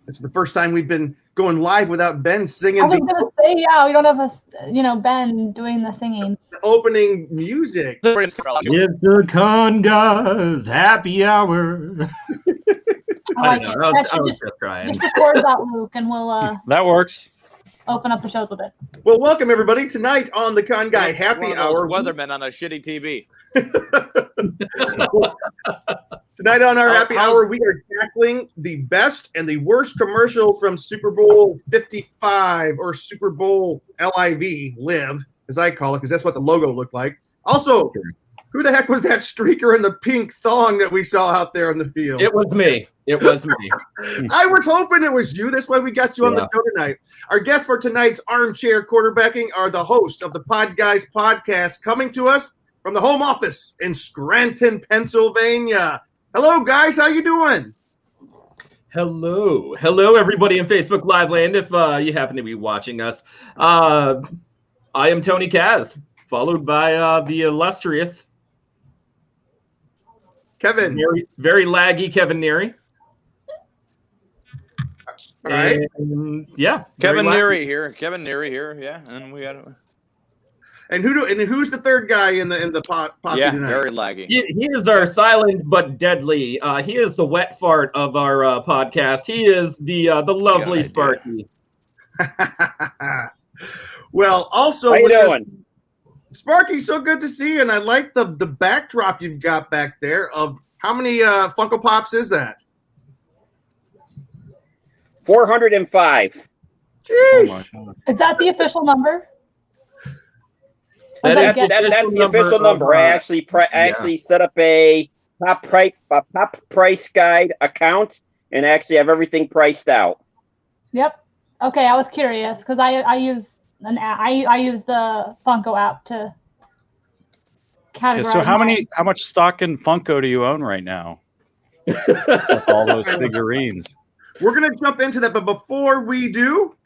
It's the first time we've been going live without Ben singing. I was going to say, yeah, we don't have Ben doing the singing. The opening music. It's the Podguyz happy hour. I was just trying. Just record that, Luke, and we'll. That works. Open up the shows with it. Well, welcome everybody tonight on the Podguyz Happy Hour. Weathermen on a shitty TV. Tonight on our Happy Hour, we are tackling the best and the worst commercial from Super Bowl 55 or Super Bowl Live, as I call it, because that's what the logo looked like. Also, who the heck was that streaker in the pink thong that we saw out there in the field? It was me. It was me. I was hoping it was you. That's why we got you on the show tonight. Our guests for tonight's armchair quarterbacking are the host of the Podguyz podcast, coming to us from the home office in Scranton, Pennsylvania. Hello, guys. How you doing? Hello. Hello, everybody in Facebook Live land, if you happen to be watching us. I am Tony Kaz, followed by the illustrious Kevin. Very laggy Kevin Neary. All right. And, yeah. Kevin Neary here. Yeah. And we got it. And who's the third guy in the pot yeah, tonight? Very laggy. He is our silent but deadly. He is the wet fart of our podcast. He is the lovely Sparky. Well, also, how you doing? Sparky, so good to see you, and I like the backdrop you've got back there. Of how many Funko Pops is that? 405. Jeez. Is that the official number? That's the official number. I actually set up a top price guide account and actually have everything priced out. Yep. Okay, I was curious because I use I use the Funko app to categorize. Yeah, so how much stock in Funko do you own right now? With all those figurines. We're gonna jump into that, but before we do,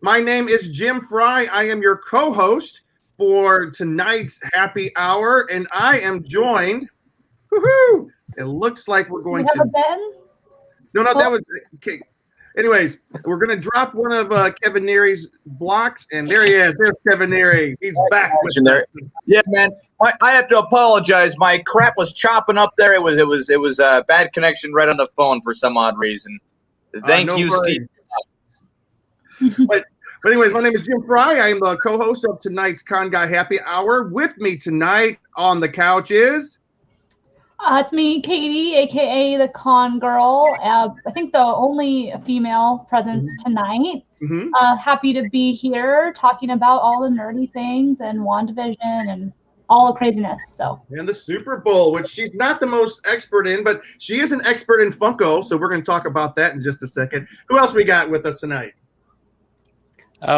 my name is Jim Fry. I am your co-host for tonight's happy hour, and I am joined. Woohoo! It looks like we're going to. Ben? No, that was okay. Anyways, we're gonna drop one of Kevin Neary's blocks, and there he is. There's Kevin Neary. He's back with there. Yeah, man. I have to apologize. My crap was chopping up there. It was a bad connection right on the phone for some odd reason. Thank you, Steve. But anyways, my name is Jim Fry. I am the co-host of tonight's Podguyz Happy Hour. With me tonight on the couch is... it's me, Katie, a.k.a. the Con Girl. I think the only female presence tonight. Mm-hmm. Happy to be here talking about all the nerdy things and Wandavision and all the craziness. And the Super Bowl, which she's not the most expert in, but she is an expert in Funko, so we're going to talk about that in just a second. Who else we got with us tonight?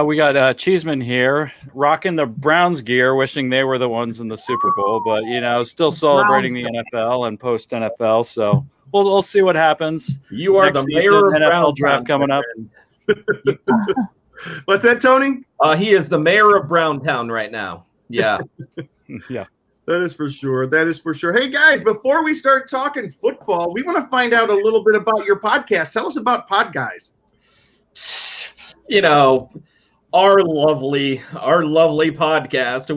We got Cheeseman here, rocking the Browns gear, wishing they were the ones in the Super Bowl, but still celebrating the NFL and post NFL. So we'll see what happens. You are the mayor of NFL draft coming up. What's that, Tony? He is the mayor of Browntown right now. Yeah. Yeah. That is for sure. Hey, guys, before we start talking football, we want to find out a little bit about your podcast. Tell us about Podguyz. Our lovely podcast.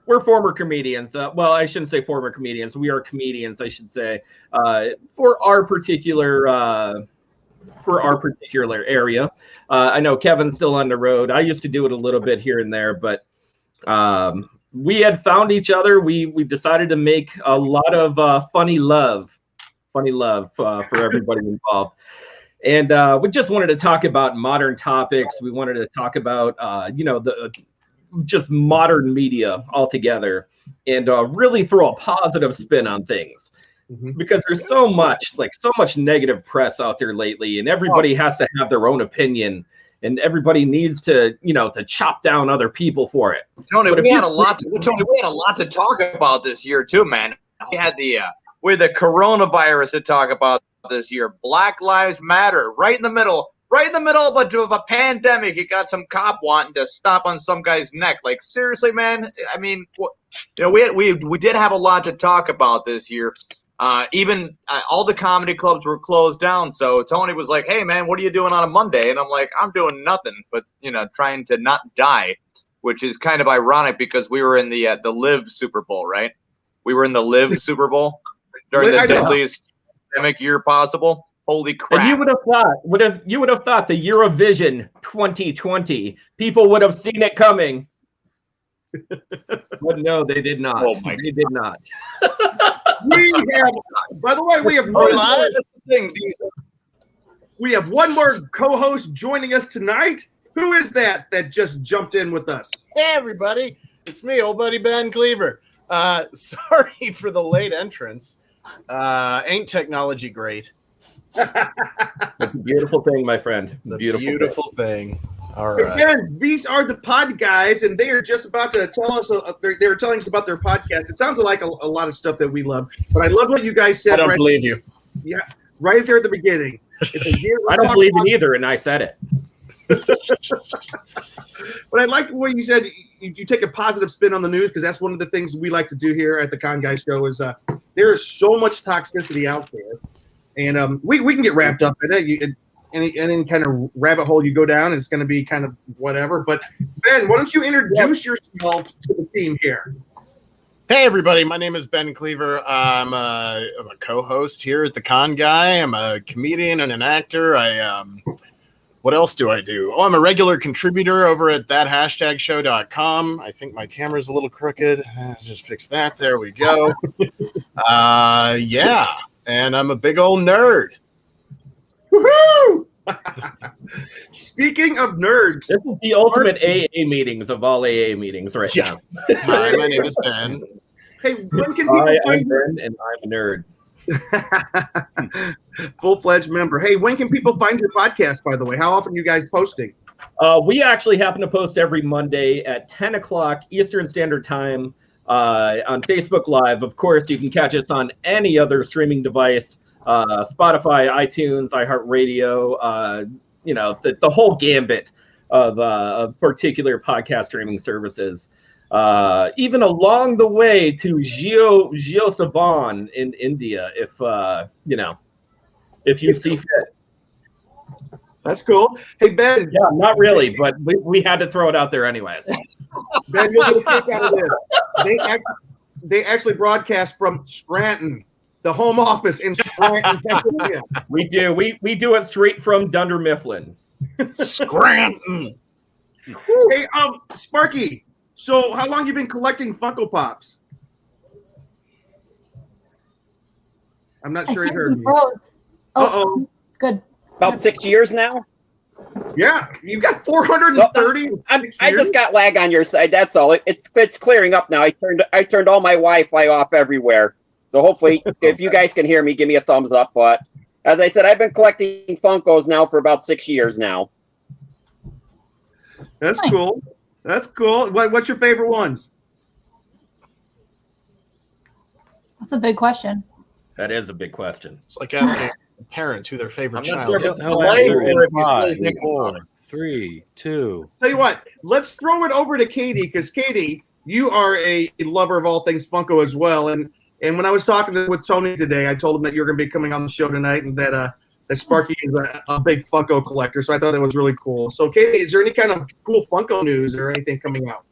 We're former comedians. Well, I shouldn't say former comedians. We are comedians, I should say. For our particular area. I know Kevin's still on the road. I used to do it a little bit here and there, but we had found each other. We decided to make a lot of funny love for everybody involved. And we just wanted to talk about modern topics. We wanted to talk about, just modern media altogether and really throw a positive spin on things. Mm-hmm. Because there's so much negative press out there lately, and everybody has to have their own opinion, and everybody needs to chop down other people for it. Tony, we had a lot to talk about this year too, man. We had the coronavirus to talk about this year. Black Lives Matter, right in the middle of a pandemic. You got some cop wanting to stomp on some guy's neck. Like, seriously, man. I mean, we did have a lot to talk about this year. even all the comedy clubs were closed down. So Tony was like, "Hey man, what are you doing on a Monday?" And I'm like, "I'm doing nothing, but trying to not die," which is kind of ironic because we were in the Live Super Bowl, right? We were in the Live Super Bowl during the deadliest pandemic year possible. Holy crap! And you would have thought the Eurovision 2020 people would have seen it coming, but no, they did not. Oh my they did not. We have, by the way, we have one more. That's the thing. We have one more co-host joining us tonight. Who is that just jumped in with us? Hey everybody, it's me, old buddy Ben Cleaver. Sorry for the late entrance. Ain't technology great? It's a beautiful thing, my friend. It's a beautiful thing. All right. Again, these are the Podguyz, and they are just about to tell us. They were telling us about their podcast. It sounds like a lot of stuff that we love, but I love what you guys said. I don't believe you. Yeah, right there at the beginning. I don't believe it either, and I said it. But I like what you said. You take a positive spin on the news because that's one of the things we like to do here at the Podguyz Show. Is there is so much toxicity out there. And we can get wrapped up in it. Any kind of rabbit hole you go down, it's going to be kind of whatever. But Ben, why don't you introduce yourself to the team here? Hey everybody, my name is Ben Cleaver. I'm a co-host here at the Podguyz. I'm a comedian and an actor. What else do I do? Oh, I'm a regular contributor over at thathashtagshow.com. I think my camera's a little crooked. Let's just fix that. There we go. Yeah. And I'm a big old nerd. Woohoo! Speaking of nerds, this is the ultimate AA meetings of all AA meetings right now. Hi, my name is Ben. Hey, when can people find I'm Ben, and I'm a nerd. Full-fledged member. Hey, when can people find your podcast, by the way? How often are you guys posting? We actually happen to post every Monday at 10 o'clock Eastern Standard Time on Facebook Live. Of course, you can catch us on any other streaming device, Spotify, iTunes, iHeartRadio, the whole gambit of particular podcast streaming services. Even along the way to Jio Savan in India, if you see fit. That's cool. Hey, Ben. Yeah, not really, but we had to throw it out there anyways. Ben, you'll get a kick out of this. They actually broadcast from Scranton, the home office in Scranton, Pennsylvania. We do. We do it straight from Dunder Mifflin. Scranton. Hey, Sparky. So, how long you been collecting Funko Pops? I'm not sure he heard me. Uh-oh. Good. About 6 years now. Yeah, you got 430. I just got lag on your side. That's all. It's clearing up now. I turned all my Wi-Fi off everywhere. So hopefully, if you guys can hear me, give me a thumbs up. But as I said, I've been collecting Funkos now for about 6 years now. That's cool. That's cool. What's your favorite ones? That's a big question. That is a big question. It's like asking a parent who their favorite child sure if is. it's polite or if you really think 4, 3, 2. Tell you what, let's throw it over to Katie because Katie, you are a lover of all things Funko as well. And when I was talking with Tony today, I told him that you're going to be coming on the show tonight and that Sparky is a big Funko collector. So I thought that was really cool. So Katie, is there any kind of cool Funko news or anything coming out?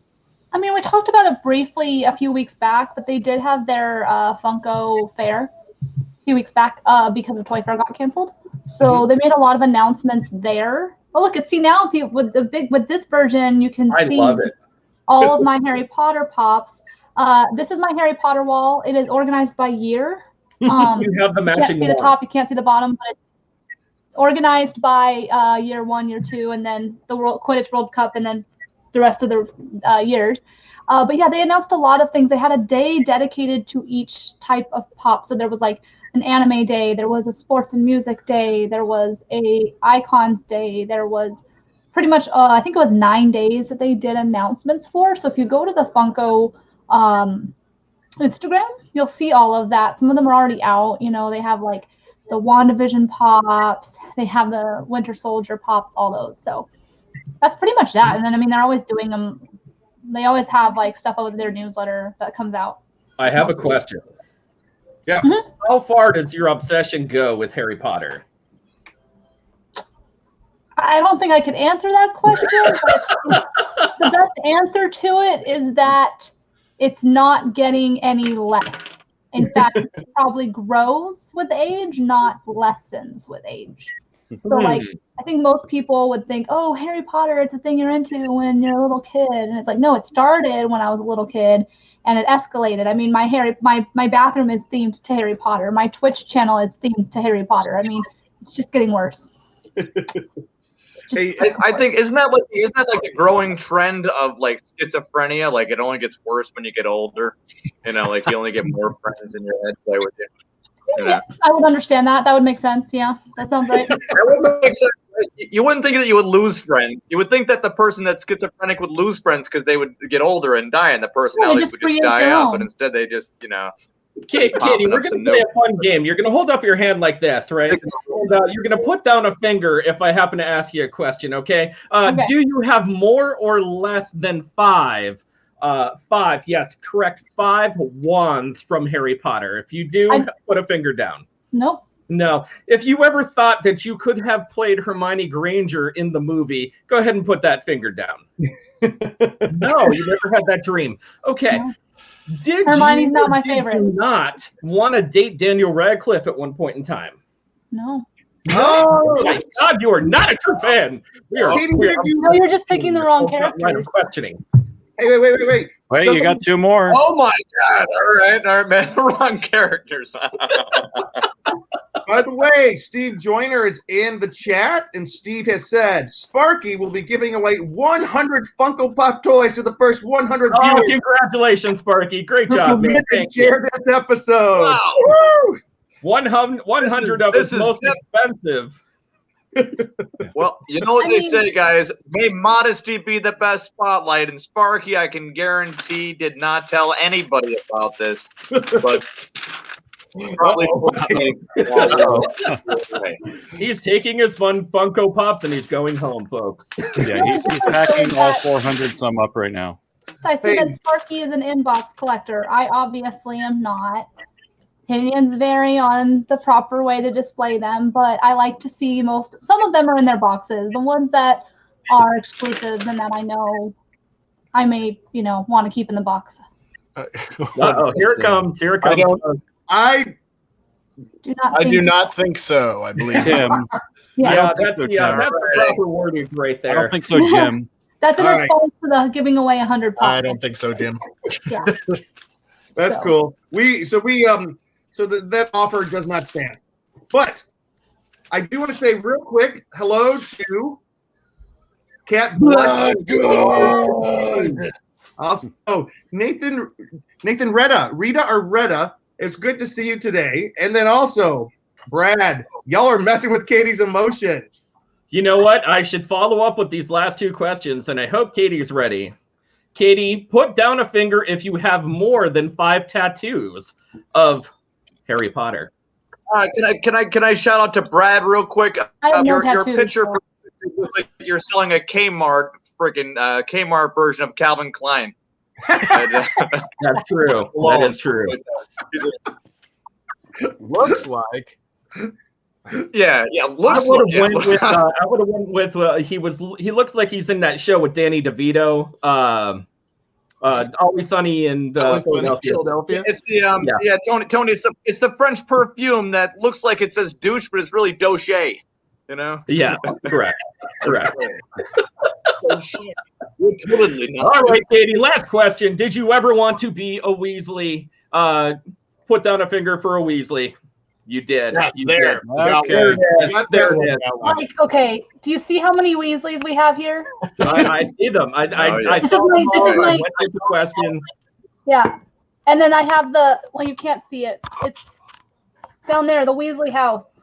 I mean, we talked about it briefly a few weeks back, but they did have their Funko fair a few weeks back because the Toy Fair got canceled. So they made a lot of announcements there. Oh, look, see now with this version, you can see all of my Harry Potter pops. This is my Harry Potter wall. It is organized by year. You have the matching. You can't see the top, you can't see the bottom, but it's organized by year 1, year 2, and then the Quidditch World Cup, and then the rest of the years. But yeah, they announced a lot of things. They had a day dedicated to each type of pop. So there was like an anime day, there was a sports and music day, there was a icons day, there was pretty much I think it was 9 days that they did announcements for. So if you go to the Funko Instagram, you'll see all of that. Some of them are already out. They have like the WandaVision pops, they have the Winter Soldier pops, all those. So that's pretty much that. And then, I mean, they're always doing them. They always have like stuff over their newsletter that comes out. I have a question. Yeah. Mm-hmm. How far does your obsession go with Harry Potter? I don't think I could answer that question. But the best answer to it is that it's not getting any less. In fact, it probably grows with age, not lessens with age. So, like, I think most people would think, oh, Harry Potter, it's a thing you're into when you're a little kid. And it's like, no, it started when I was a little kid and it escalated. I mean, my bathroom is themed to Harry Potter. My Twitch channel is themed to Harry Potter. I mean, it's just getting worse. Hey, I think isn't that like the growing trend of like schizophrenia? Like it only gets worse when you get older. You know, like you only get more friends in your head play with you. Yeah, I would understand that. That would make sense. Yeah, that sounds right. That would make sense. You wouldn't think that you would lose friends. You would think that the person that's schizophrenic would lose friends because they would get older and die, and the personalities would just die out. But instead, they just, you know. Katie, we're going to play a fun game. You're going to hold up your hand like this, right? And, you're going to put down a finger if I happen to ask you a question, okay? Okay. Do you have more or less than 5? 5, yes, correct. 5 wands from Harry Potter. If you do, put a finger down. Nope. No. If you ever thought that you could have played Hermione Granger in the movie, go ahead and put that finger down. No, you never had that dream. Okay. No. Hermione's not my favorite. Did you not want to date Daniel Radcliffe at one point in time? No. Oh my God, you are not a true fan. No, you're just picking the wrong character. I'm questioning. Hey, wait. Wait, you got 2 more. Oh my God! All right, man, the wrong characters. By the way, Steve Joyner is in the chat, and Steve has said Sparky will be giving away 100 Funko Pop toys to the first 100 viewers. Oh, congratulations, Sparky! Great job, man. Share this episode. Wow. Woo! 100 of it's most expensive. Well, you know what they say, guys. May modesty be the best spotlight. And Sparky, I can guarantee, did not tell anybody about this. But probably he's taking his Funko Pops and he's going home, folks. Yeah, he's packing all 400 some up right now. I see that Sparky is an inbox collector. I obviously am not. Opinions vary on the proper way to display them, but I like to see some of them are in their boxes. The ones that are exclusives and that I know I may, want to keep in the box. Here it comes. I do not think so. I believe Tim. That's the proper wording right there. I don't think so, Jim. That's in response to the giving away 100 pops. I don't think so, Jim. Yeah. That's cool. So that offer does not stand. But I do want to say real quick hello to Cat Blood. Awesome. Oh, Rita or Retta, it's good to see you today. And then also, Brad, y'all are messing with Katie's emotions. You know what? I should follow up with these last 2 questions, and I hope Katie's ready. Katie, put down a finger if you have more than 5 tattoos of Harry Potter. Can I shout out to Brad real quick? Your picture looks like you're selling a Kmart Kmart version of Calvin Klein. That's true. That is true. Looks like. Yeah. I would have went with. He looks like he's in that show with Danny DeVito. Always Sunny in Philadelphia. It's the Tony. It's the French perfume that looks like it says douche, but it's really douche. You know? Yeah, correct. All right, Katie. Last question. Did you ever want to be a Weasley? Put down a finger for a Weasley. You did. That's you there. Did. Okay. There it is. Like, okay. Do you see how many Weasleys we have here? I see them. This is my question. Yeah, and then I have you can't see it. It's down there, the Weasley house.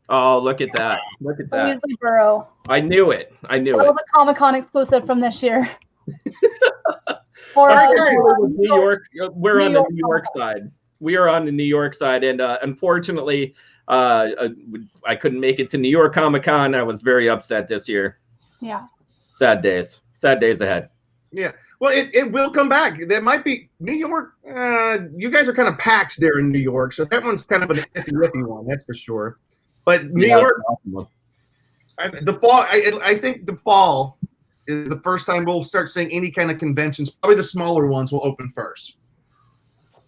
Oh, look at that! The Weasley Burrow. I knew it. That was a Comic-Con exclusive from this year. New York. We're on the New York side. We are on the New York side, and unfortunately, I couldn't make it to New York Comic-Con. I was very upset this year. Yeah. Sad days ahead. Yeah. Well, it will come back. That might be New York. You guys are kind of packed there in New York, so that one's kind of an iffy one, that's for sure. But New York, the fall. I think the fall is the first time we'll start seeing any kind of conventions. Probably the smaller ones will open first.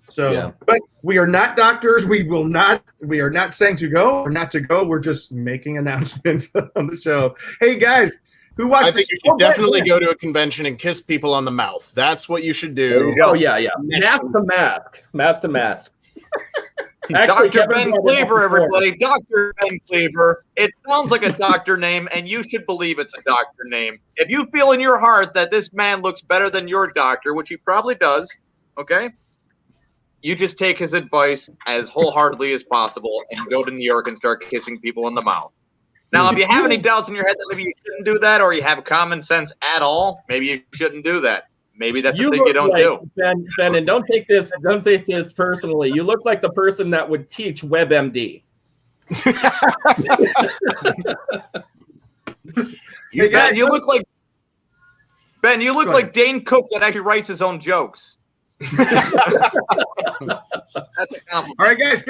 So, but we are not doctors. We are not saying to go or not to go. We're just making announcements on the show. Hey guys, who watched? I think you should definitely go to a convention and kiss people on the mouth. That's what you should do. Oh yeah. Mask to mask. Mask to mask. Actually, Dr. Ben Cleaver, everybody. Dr. Ben Cleaver. It sounds like a doctor name, and you should believe it's a doctor name. If you feel in your heart that this man looks better than your doctor, which he probably does, okay? You just take his advice as wholeheartedly as possible and go to New York and start kissing people in the mouth. Now, if you have any doubts in your head that maybe you shouldn't do that, or you have common sense at all, maybe you shouldn't do that. Maybe that's the thing you don't do. Ben, and don't take this personally. You look like the person that would teach WebMD. Ben, you look like Dane Cook that actually writes his own jokes. That's a compliment. All right, guys.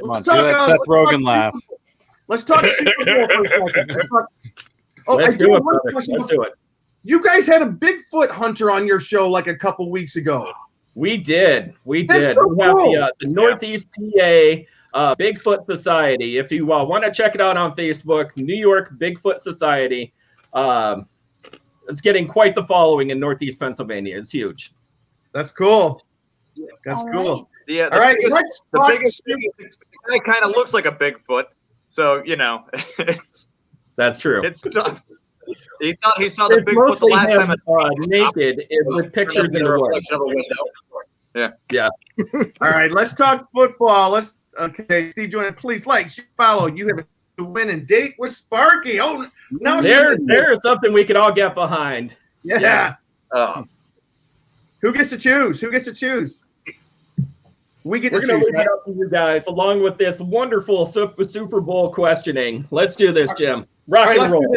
Let's talk Seth Rogen laugh. Let's talk Super Bowl for a second. Let's do it. You guys had a Bigfoot hunter on your show like a couple weeks ago. We did. So we have cool. the Northeast PA Bigfoot Society. If you want to check it out on Facebook, New York Bigfoot Society. It's getting quite the following in Northeast Pennsylvania. It's huge. That's cool. That's cool. Yeah. All right. The biggest thing is the guy kind of looks like a Bigfoot. So, that's true. It's tough. He thought he saw the Bigfoot the last time. Naked with pictures in the reflection of a window. Yeah. All right, let's talk football. Okay, Steve Joyner, please follow. You have to win and date with Sparky. Oh, now there's something we could all get behind. Yeah. Who gets to choose? We get to choose. We're going to leave it up to you guys, along with this wonderful Super Bowl questioning. Let's do this, Jim. Rock and roll.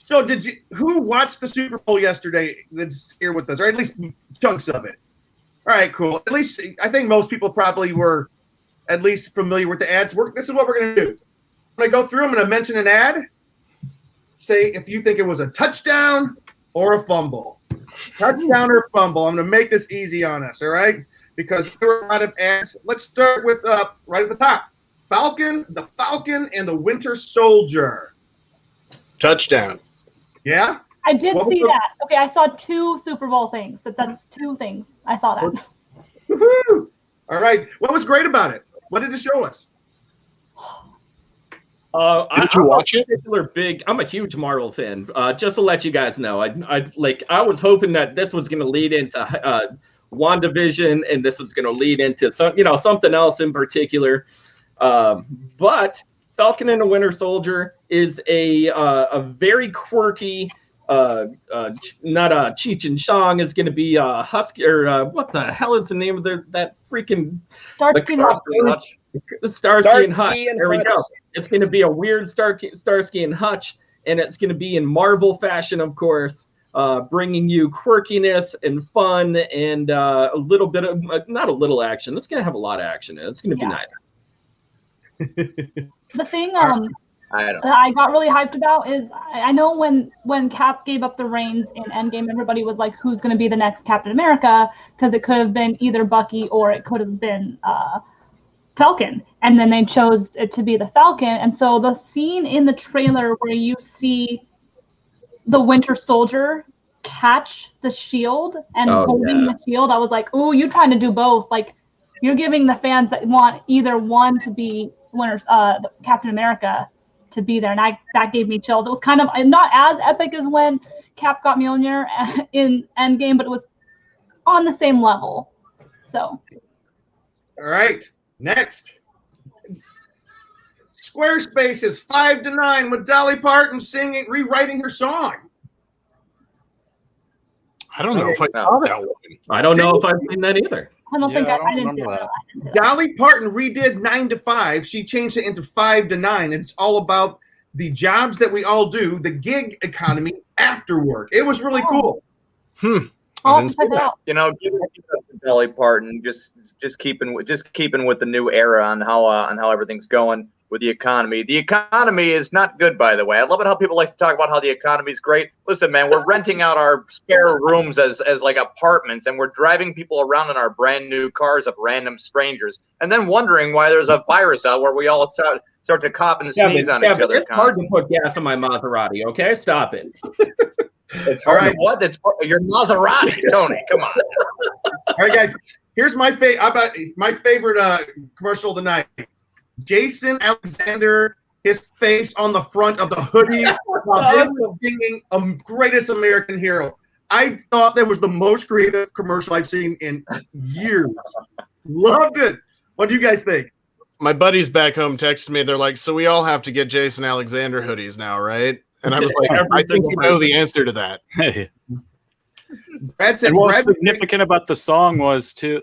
So, who watched the Super Bowl yesterday that's here with us, or at least chunks of it? All right, cool. At least I think most people probably were at least familiar with the ads. This is what we're going to do. I'm going to go through. I'm going to mention an ad. Say if you think it was a touchdown or a fumble. Touchdown or fumble. I'm going to make this easy on us, all right? Because there were a lot of ads. Let's start with right at the top. The Falcon and the Winter Soldier. Touchdown. Yeah? I did see that. Okay, I saw 2 Super Bowl things. That's 2 things. I saw that. Woo-hoo. All right. What was great about it? What did it show us? Did you watch it? I'm a huge Marvel fan. Just to let you guys know, I was hoping that this was going to lead into WandaVision, and this was going to lead into something else in particular. But Falcon and the Winter Soldier is a very quirky. Not Cheech and Chong is going to be Husky, or what the hell is the name of that freaking Starsky and Hutch? Starsky and Hutch. There we go. It's going to be a weird Starsky and Hutch, and it's going to be in Marvel fashion, of course, bringing you quirkiness and fun and a little bit of not a little action. It's going to have a lot of action. It's going to be nice. The thing I got really hyped about is I know when Cap gave up the reins in Endgame, everybody was like, who's going to be the next Captain America? Because it could have been either Bucky or it could have been Falcon. And then they chose it to be the Falcon. And so the scene in the trailer where you see the Winter Soldier catch the shield and holding the shield, I was like, ooh, you're trying to do both. Like, you're giving the fans that want either one to be Captain America to be there, and that gave me chills. It was kind of not as epic as when Cap got Mjolnir in Endgame, but it was on the same level. So, all right, next, Squarespace is 5 to 9 with Dolly Parton rewriting her song. I don't know if I saw that one. I don't know if I've seen that either. I don't think I didn't remember that. Dolly Parton redid 9 to 5. She changed it into 5 to 9. It's all about the jobs that we all do, the gig economy after work. It was really cool. I'll have to check it out. You know, give it to Dolly Parton. Just keeping with the new era on how everything's going with the economy. The economy is not good, by the way. I love it how people like to talk about how the economy is great. Listen, man, we're renting out our spare rooms as like apartments, and we're driving people around in our brand new cars of random strangers, and then wondering why there's a virus out where we all start to cough and sneeze on each other. It's hard to put gas in my Maserati. Okay, stop it. It's hard. Right. What? It's your Maserati, Tony. Come on. All right, guys. Here's my favorite commercial of the night. Jason Alexander, his face on the front of the hoodie while they were singing "Greatest American Hero." I thought that was the most creative commercial I've seen in years. Loved it. What do you guys think? My buddies back home texted me. They're like, "So we all have to get Jason Alexander hoodies now, right?" And I was like, "I think you know the answer to that." Hey. And what's significant about the song was too.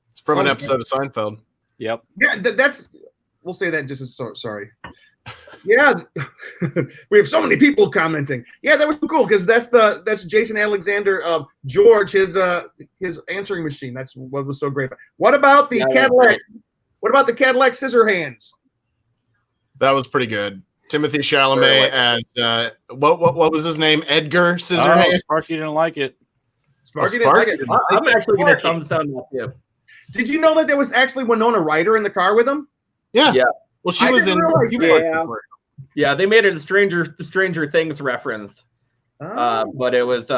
It's from an episode of Seinfeld. Yep. Yeah, that's. We'll say that just as sorry. Yeah, we have so many people commenting. Yeah, that was cool because that's Jason Alexander of George, his answering machine. That's what was so great. What about the Cadillac? What about the Cadillac Scissorhands? That was pretty good. Timothy Chalamet as what was his name? Edgar Scissorhands. Sparky didn't like it. Sparky didn't like it. I'm actually going to thumbs down that too. Did you know that there was actually Winona Ryder in the car with him? Yeah. Well, she was in. Yeah, they made it a Stranger Things reference, but it was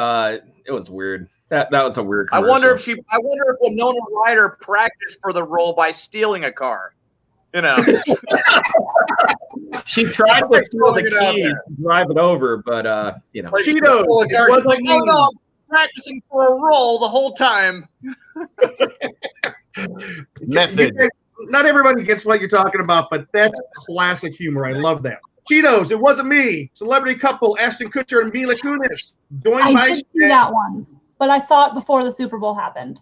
weird. That was a weird commercial. I wonder if Winona Ryder practiced for the role by stealing a car. You know, she tried to steal the key to drive it over, but you know, Cheetos. It was like, no, I'm practicing for a role the whole time. Method. Not everybody gets what you're talking about, but that's classic humor. I love that. Cheetos, it wasn't me. Celebrity couple Ashton Kutcher and Mila Kunis. I did see that one, but I saw it before the Super Bowl happened.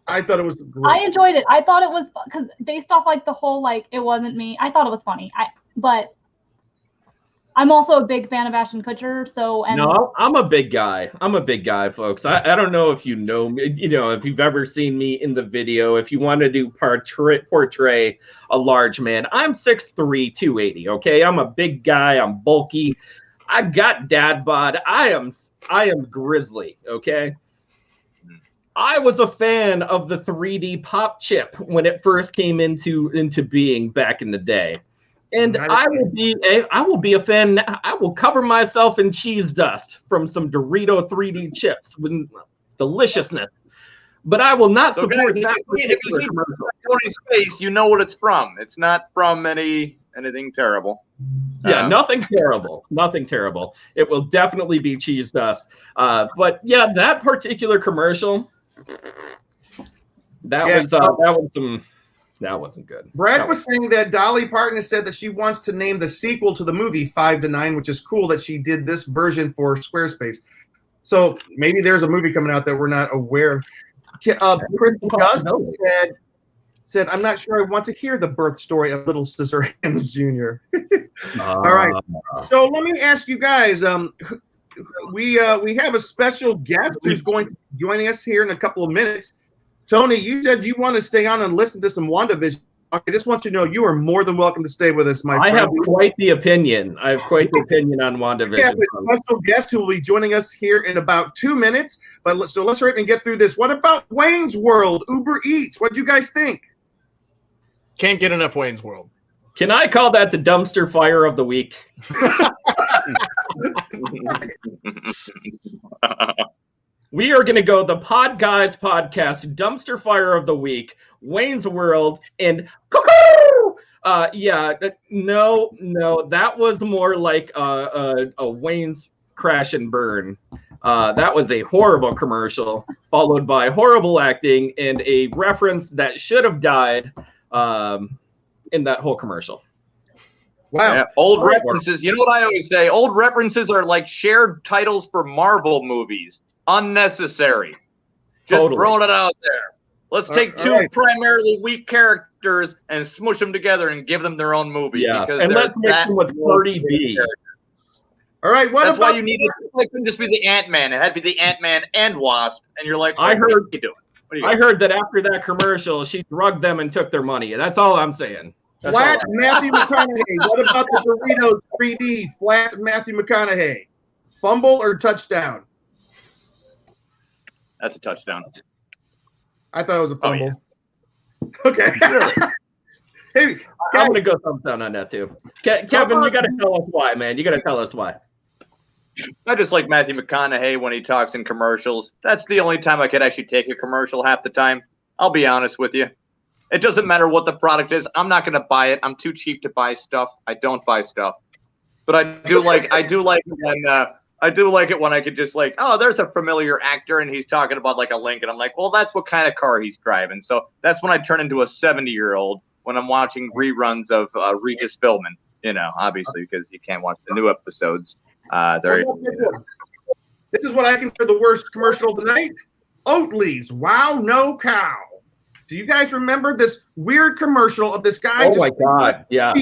I thought it was great. I enjoyed it. I thought it was because based off like the whole like it wasn't me. I thought it was funny. But I'm also a big fan of Ashton Kutcher. So no, I'm a big guy. Folks. I don't know if you know me, if you've ever seen me in the video. If you want to do portray a large man, I'm 6'3", 280. Okay, I'm a big guy. I'm bulky. I got dad bod. I am grizzly. Okay. I was a fan of the 3D pop chip when it first came into being back in the day. And I will be a fan. I will cover myself in cheese dust from some Dorito 3D chips with deliciousness. But I will not support that. If you see Tony's face, you know what it's from. It's not from anything terrible. Yeah, nothing terrible. Nothing terrible. It will definitely be cheese dust. But yeah, that particular commercial, that wasn't good. Brad was saying that Dolly Parton has said that she wants to name the sequel to the movie 5 to 9, which is cool that she did this version for Squarespace. So maybe there's a movie coming out that we're not aware of. Chris Gus said, I'm not sure I want to hear the birth story of Little Scissorhands Jr. All right. So let me ask you guys, we have a special guest who's going to be joining us here in a couple of minutes. Tony, you said you want to stay on and listen to some WandaVision. I just want you to know you are more than welcome to stay with us, my friend. I have quite the opinion. on WandaVision. We have a special guest who will be joining us here in about 2 minutes. So let's hurry up and get through this. What about Wayne's World, Uber Eats? What do you guys think? Can't get enough Wayne's World. Can I call that the dumpster fire of the week? We are going to go the Podguyz podcast, dumpster fire of the week, Wayne's World, and cuckoo! No, that was more like a Wayne's crash and burn. That was a horrible commercial, followed by horrible acting and a reference that should have died in that whole commercial. Wow. Yeah, old references. You know what I always say? Old references are like shared titles for Marvel movies. Unnecessary. Just throwing it out there. Let's take two primarily weak characters and smush them together and give them their own movie. Yeah, and let's mix them with Cardi B. All right, what That's about why you need it couldn't just be the Ant-Man. It had to be the Ant-Man and Wasp. And you're like, I what heard- are you doing? What are you I heard that after that commercial, she drugged them and took their money. That's all I'm saying. That's flat all I'm- Matthew McConaughey? What about the Doritos 3D flat Matthew McConaughey? Fumble or touchdown? That's a touchdown. I thought it was a Oh, fumble. yeah. Okay. Hey, I'm guys, gonna go thumbs down on that too. Kevin, you gotta tell us why, man. You gotta tell us why. I just like Matthew McConaughey when he talks in commercials. That's the only time I could actually take a commercial half the time. I'll be honest with you. It doesn't matter what the product is. I'm not going to buy it. I'm too cheap to buy stuff. I don't buy stuff. But I do like it when I could just like, oh, there's a familiar actor and he's talking about like a Lincoln. I'm like, well, that's what kind of car he's driving. So that's when I turn into a 70-year-old when I'm watching reruns of Regis Philbin, obviously because you can't watch the new episodes. this is what I consider the worst commercial of the night. Oatly's Wow No Cow. Do you guys remember this weird commercial of this guy? Oh my God! Yeah.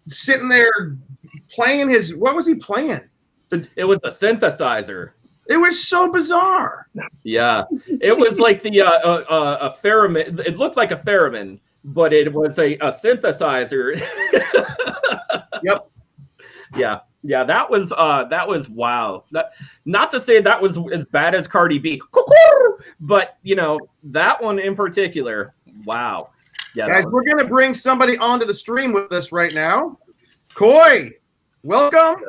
Sitting there playing his. What was he playing? It was a synthesizer. It was so bizarre. Yeah, it was like the a theremin. It looked like a theremin, but it was a synthesizer. Yep. Yeah, that was wow. Not to say that was as bad as Cardi B, but that one in particular, wow. Yeah, guys, we're gonna bring somebody onto the stream with us right now. Coy, welcome.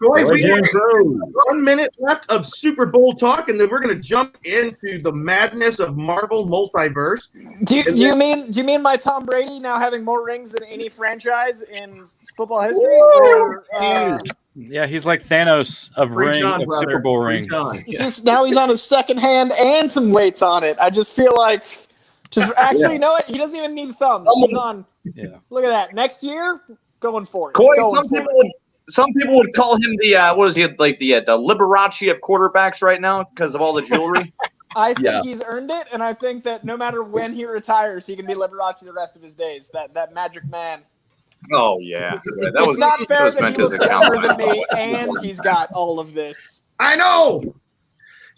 Coy, we have 1 minute left of Super Bowl talk, and then we're gonna jump into the madness of Marvel Multiverse. Do you mean my Tom Brady now having more rings than any franchise in football history? Or, Yeah, he's like Thanos of Super Bowl rings. Now he's on his second hand and some weights on it. I just feel like, you know what? He doesn't even need thumbs. He's on. Yeah. Look at that. Next year, going for it. Coy, some people would call him the the Liberace of quarterbacks right now because of all the jewelry. I think he's earned it, and I think that no matter when he retires, he can be Liberace the rest of his days. That magic man. Oh yeah, it's not fair that he looks younger than me, and he's got all of this. I know,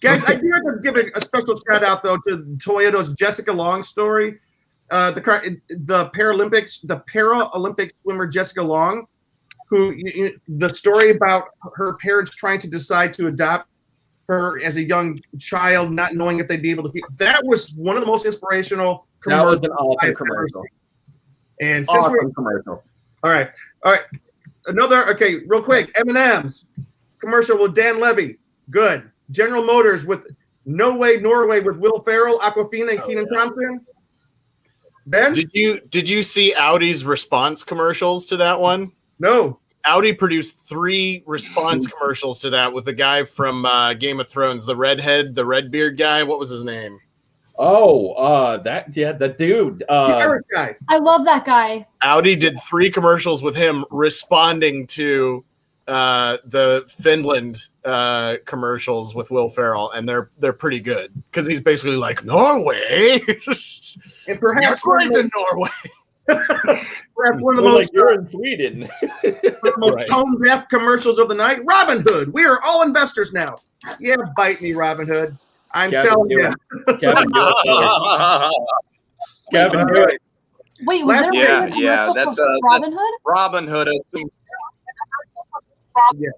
guys. I do have to give a special shout out though to Toyota's Jessica Long story. The Paralympic swimmer Jessica Long, who the story about her parents trying to decide to adopt her as a young child, not knowing if they'd be able to keep. That was one of the most inspirational commercials. That was an awesome commercial. And since commercial. All right. Okay, real quick. M&M's commercial with Dan Levy. Good. General Motors with No Way Norway with Will Ferrell, Aquafina, and Kenan Thompson. Ben? Did you see Audi's response commercials to that one? No. Audi produced 3 response commercials to that with the guy from Game of Thrones, the red beard guy. What was his name? Oh, the dude. The Irish guy. I love that guy. Audi did 3 commercials with him responding to the Finland commercials with Will Ferrell, and they're pretty good because he's basically like Norway. And perhaps you're going to Norway. Perhaps one of the most you're in Sweden. most tone deaf commercials of the night. Robin Hood. We are all investors now. Yeah, bite me, Robin Hood. I'm telling you. Kevin, do it. Kevin, do it. Wait, was there a commercial that's for Robin Hood? Robin Hood. Yeah.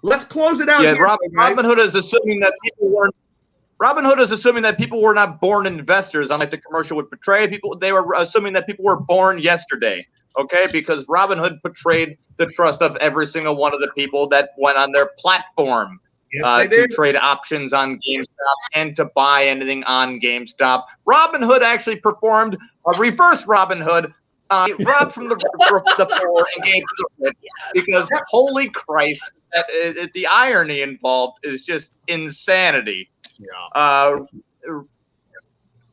Let's close it out. Yeah, here, Robin Hood is assuming that people weren't. Robin Hood is assuming that people were not born investors, unlike the commercial would portray. They were assuming that people were born yesterday. Okay, because Robin Hood portrayed the trust of every single one of the people that went on their platform. To trade options on GameStop and to buy anything on GameStop. Robin Hood actually performed a reverse Robin Hood, robbed from the poor and gave to the rich, because holy Christ, the irony involved is just insanity. Yeah.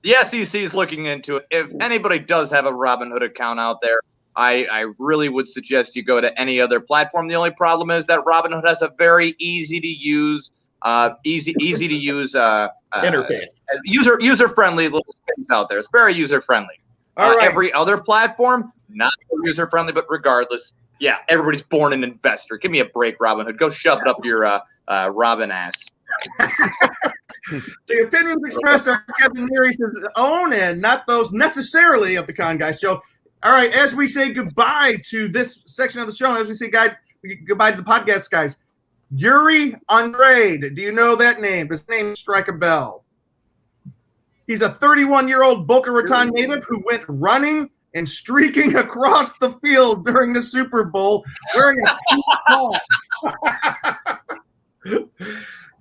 The SEC is looking into it. If anybody does have a Robin Hood account out there, I really would suggest you go to any other platform. The only problem is that Robinhood has a very easy to use interface, user friendly little space out there. It's very user friendly. All right. Every other platform, not so user friendly, but regardless, Yeah, everybody's born an investor. Give me a break, Robin Hood. Go shove it up your Robin ass. The opinions expressed are Kevin Neary's own and not those necessarily of the Con Guy Show. All right, as we say goodbye to this section of the show, as we say goodbye to the podcast guys, Yuri Andrade. Do you know that name? His name strike a bell. He's a 31-year-old Boca Raton native who went running and streaking across the field during the Super Bowl wearing a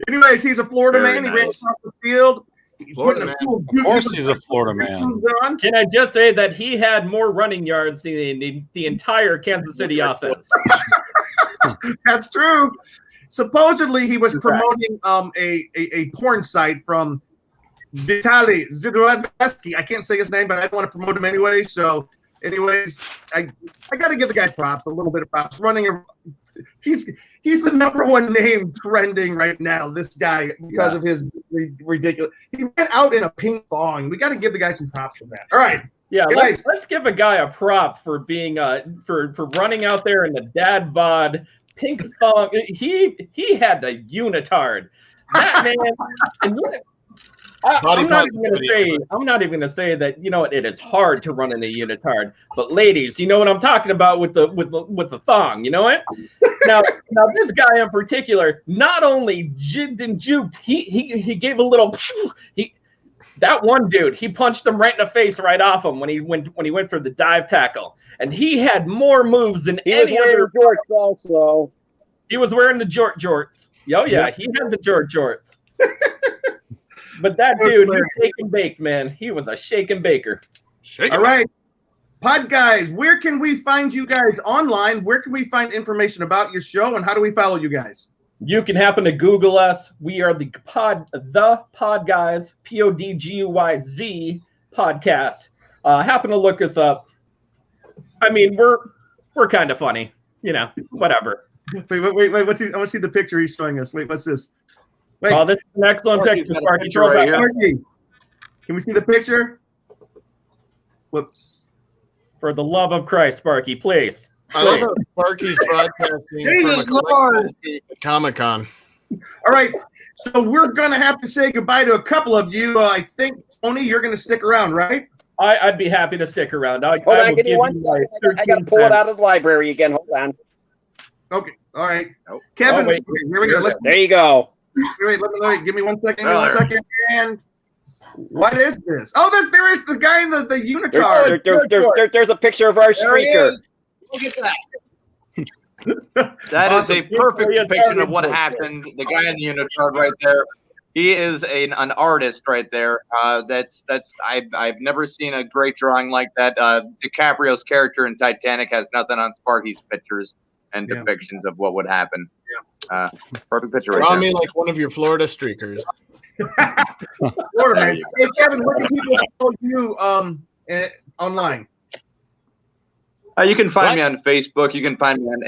Anyways, he's a Florida man. He ran across the field. Of course he's a Florida man. Can I just say that he had more running yards than the entire Kansas City offense? That's true. Supposedly, he was promoting a porn site from Vitaly Zidorevsky. I can't say his name, but I don't want to promote him anyway. So, anyways, I got to give the guy props, a little bit of props. He's the number one name trending right now, this guy, because of his ridiculous. He went out in a pink thong. We got to give the guy some props for that. All right. Yeah, let's give a guy a prop for being for running out there in the dad bod pink thong. He had the unitard. That man. And I'm not even gonna say that, you know, it is hard to run in a unitard, but ladies, you know what I'm talking about with the thong, you know what? Now this guy in particular not only jigged and juked, he gave a little that one dude, he punched him right in the face right off him when he went for the dive tackle, and he had more moves than any other. Jorts also. He was wearing the jorts. Oh yeah, he had the jorts. But that dude, he shake and bake, man. He was a shake and baker. All right. Podguyz, where can we find you guys online? Where can we find information about your show, and how do we follow you guys? You can happen to Google us. We are the Podguyz, Podguyz podcast. Happen to look us up. I mean, we're kind of funny, you know, whatever. Wait. What's he? I want to see the picture he's showing us. Wait, what's this? Wait. Oh, this is an excellent picture, Sparky. Sparky. Can we see the picture? Whoops. For the love of Christ, Sparky, please. I love how Sparky's broadcasting Jesus Lord. Comic-Con. All right. So we're going to have to say goodbye to a couple of you. I think, Tony, you're going to stick around, right? I'd be happy to stick around. I give me 1 second. I got to pull it out of the library again. Hold on. Okay. All right. Kevin, here we go. There you go. Wait, let me give me 1 second. 1 second. And what is this? Oh, there is the guy in the unitard. There's a picture of our streaker. Look at that. That is a perfect depiction of what happened. The guy in the unitard right there. He is an artist right there. I've never seen a great drawing like that. DiCaprio's character in Titanic has nothing on Sparky's pictures and depictions of what would happen. Perfect picture right there. Draw me like one of your Florida streakers. Florida, man. Hey, Kevin, where can people follow you online? You can find me on Facebook. You can find me on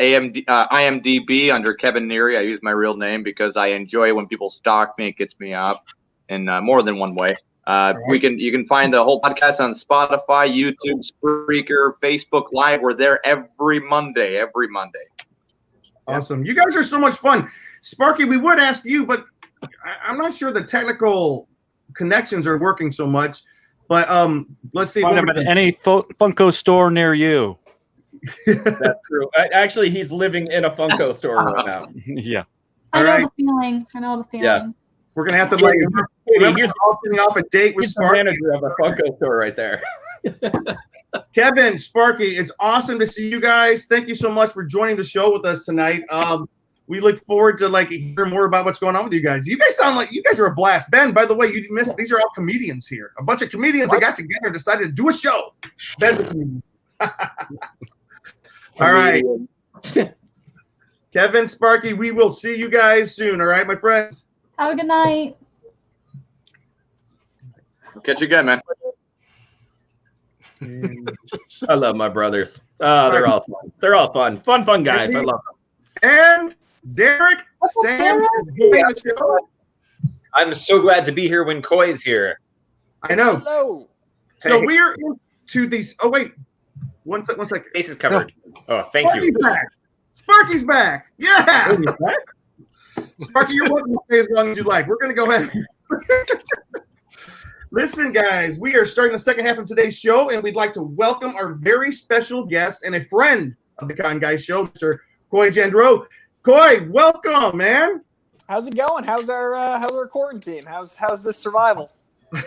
IMDb under Kevin Neary. I use my real name because I enjoy when people stalk me. It gets me up in more than one way. You can find the whole podcast on Spotify, YouTube, Spreaker, Facebook Live. We're there every Monday. Awesome. You guys are so much fun. Sparky, we would ask you, but I'm not sure the technical connections are working so much. But let's see. Find him at any Funko store near you. That's true. Actually, he's living in a Funko store right now. Yeah. I know the feeling. Yeah. We're gonna have to remember off a date with Sparky. The manager of a Funko store right there. Kevin, Sparky, it's awesome to see you guys. Thank you so much for joining the show with us tonight. We look forward to hear more about what's going on with you guys. You guys sound like you guys are a blast. Ben, by the way, you missed. These are all comedians here. A bunch of comedians that got together and decided to do a show. Ben, the comedian. All right. Kevin, Sparky, we will see you guys soon. All right, my friends. Have a good night. Catch you again, man. I love my brothers. They're all fun. They're all fun. Fun guys. I love them. And Derek, Sam, the show. I'm so glad to be here when Coy's here. I know. Hello. So we are into these. Oh wait, One second. Face is covered. Oh, thank Sparky's you. back. Sparky's back. Yeah. Sparky, you're welcome to stay as long as you like. We're going to go ahead. Listen, guys, we are starting the second half of today's show, and we'd like to welcome our very special guest and a friend of the Con Guy Show, Mr. Coy Jandreau. Coy, welcome, man. How's it going? How's our quarantine? How's this survival?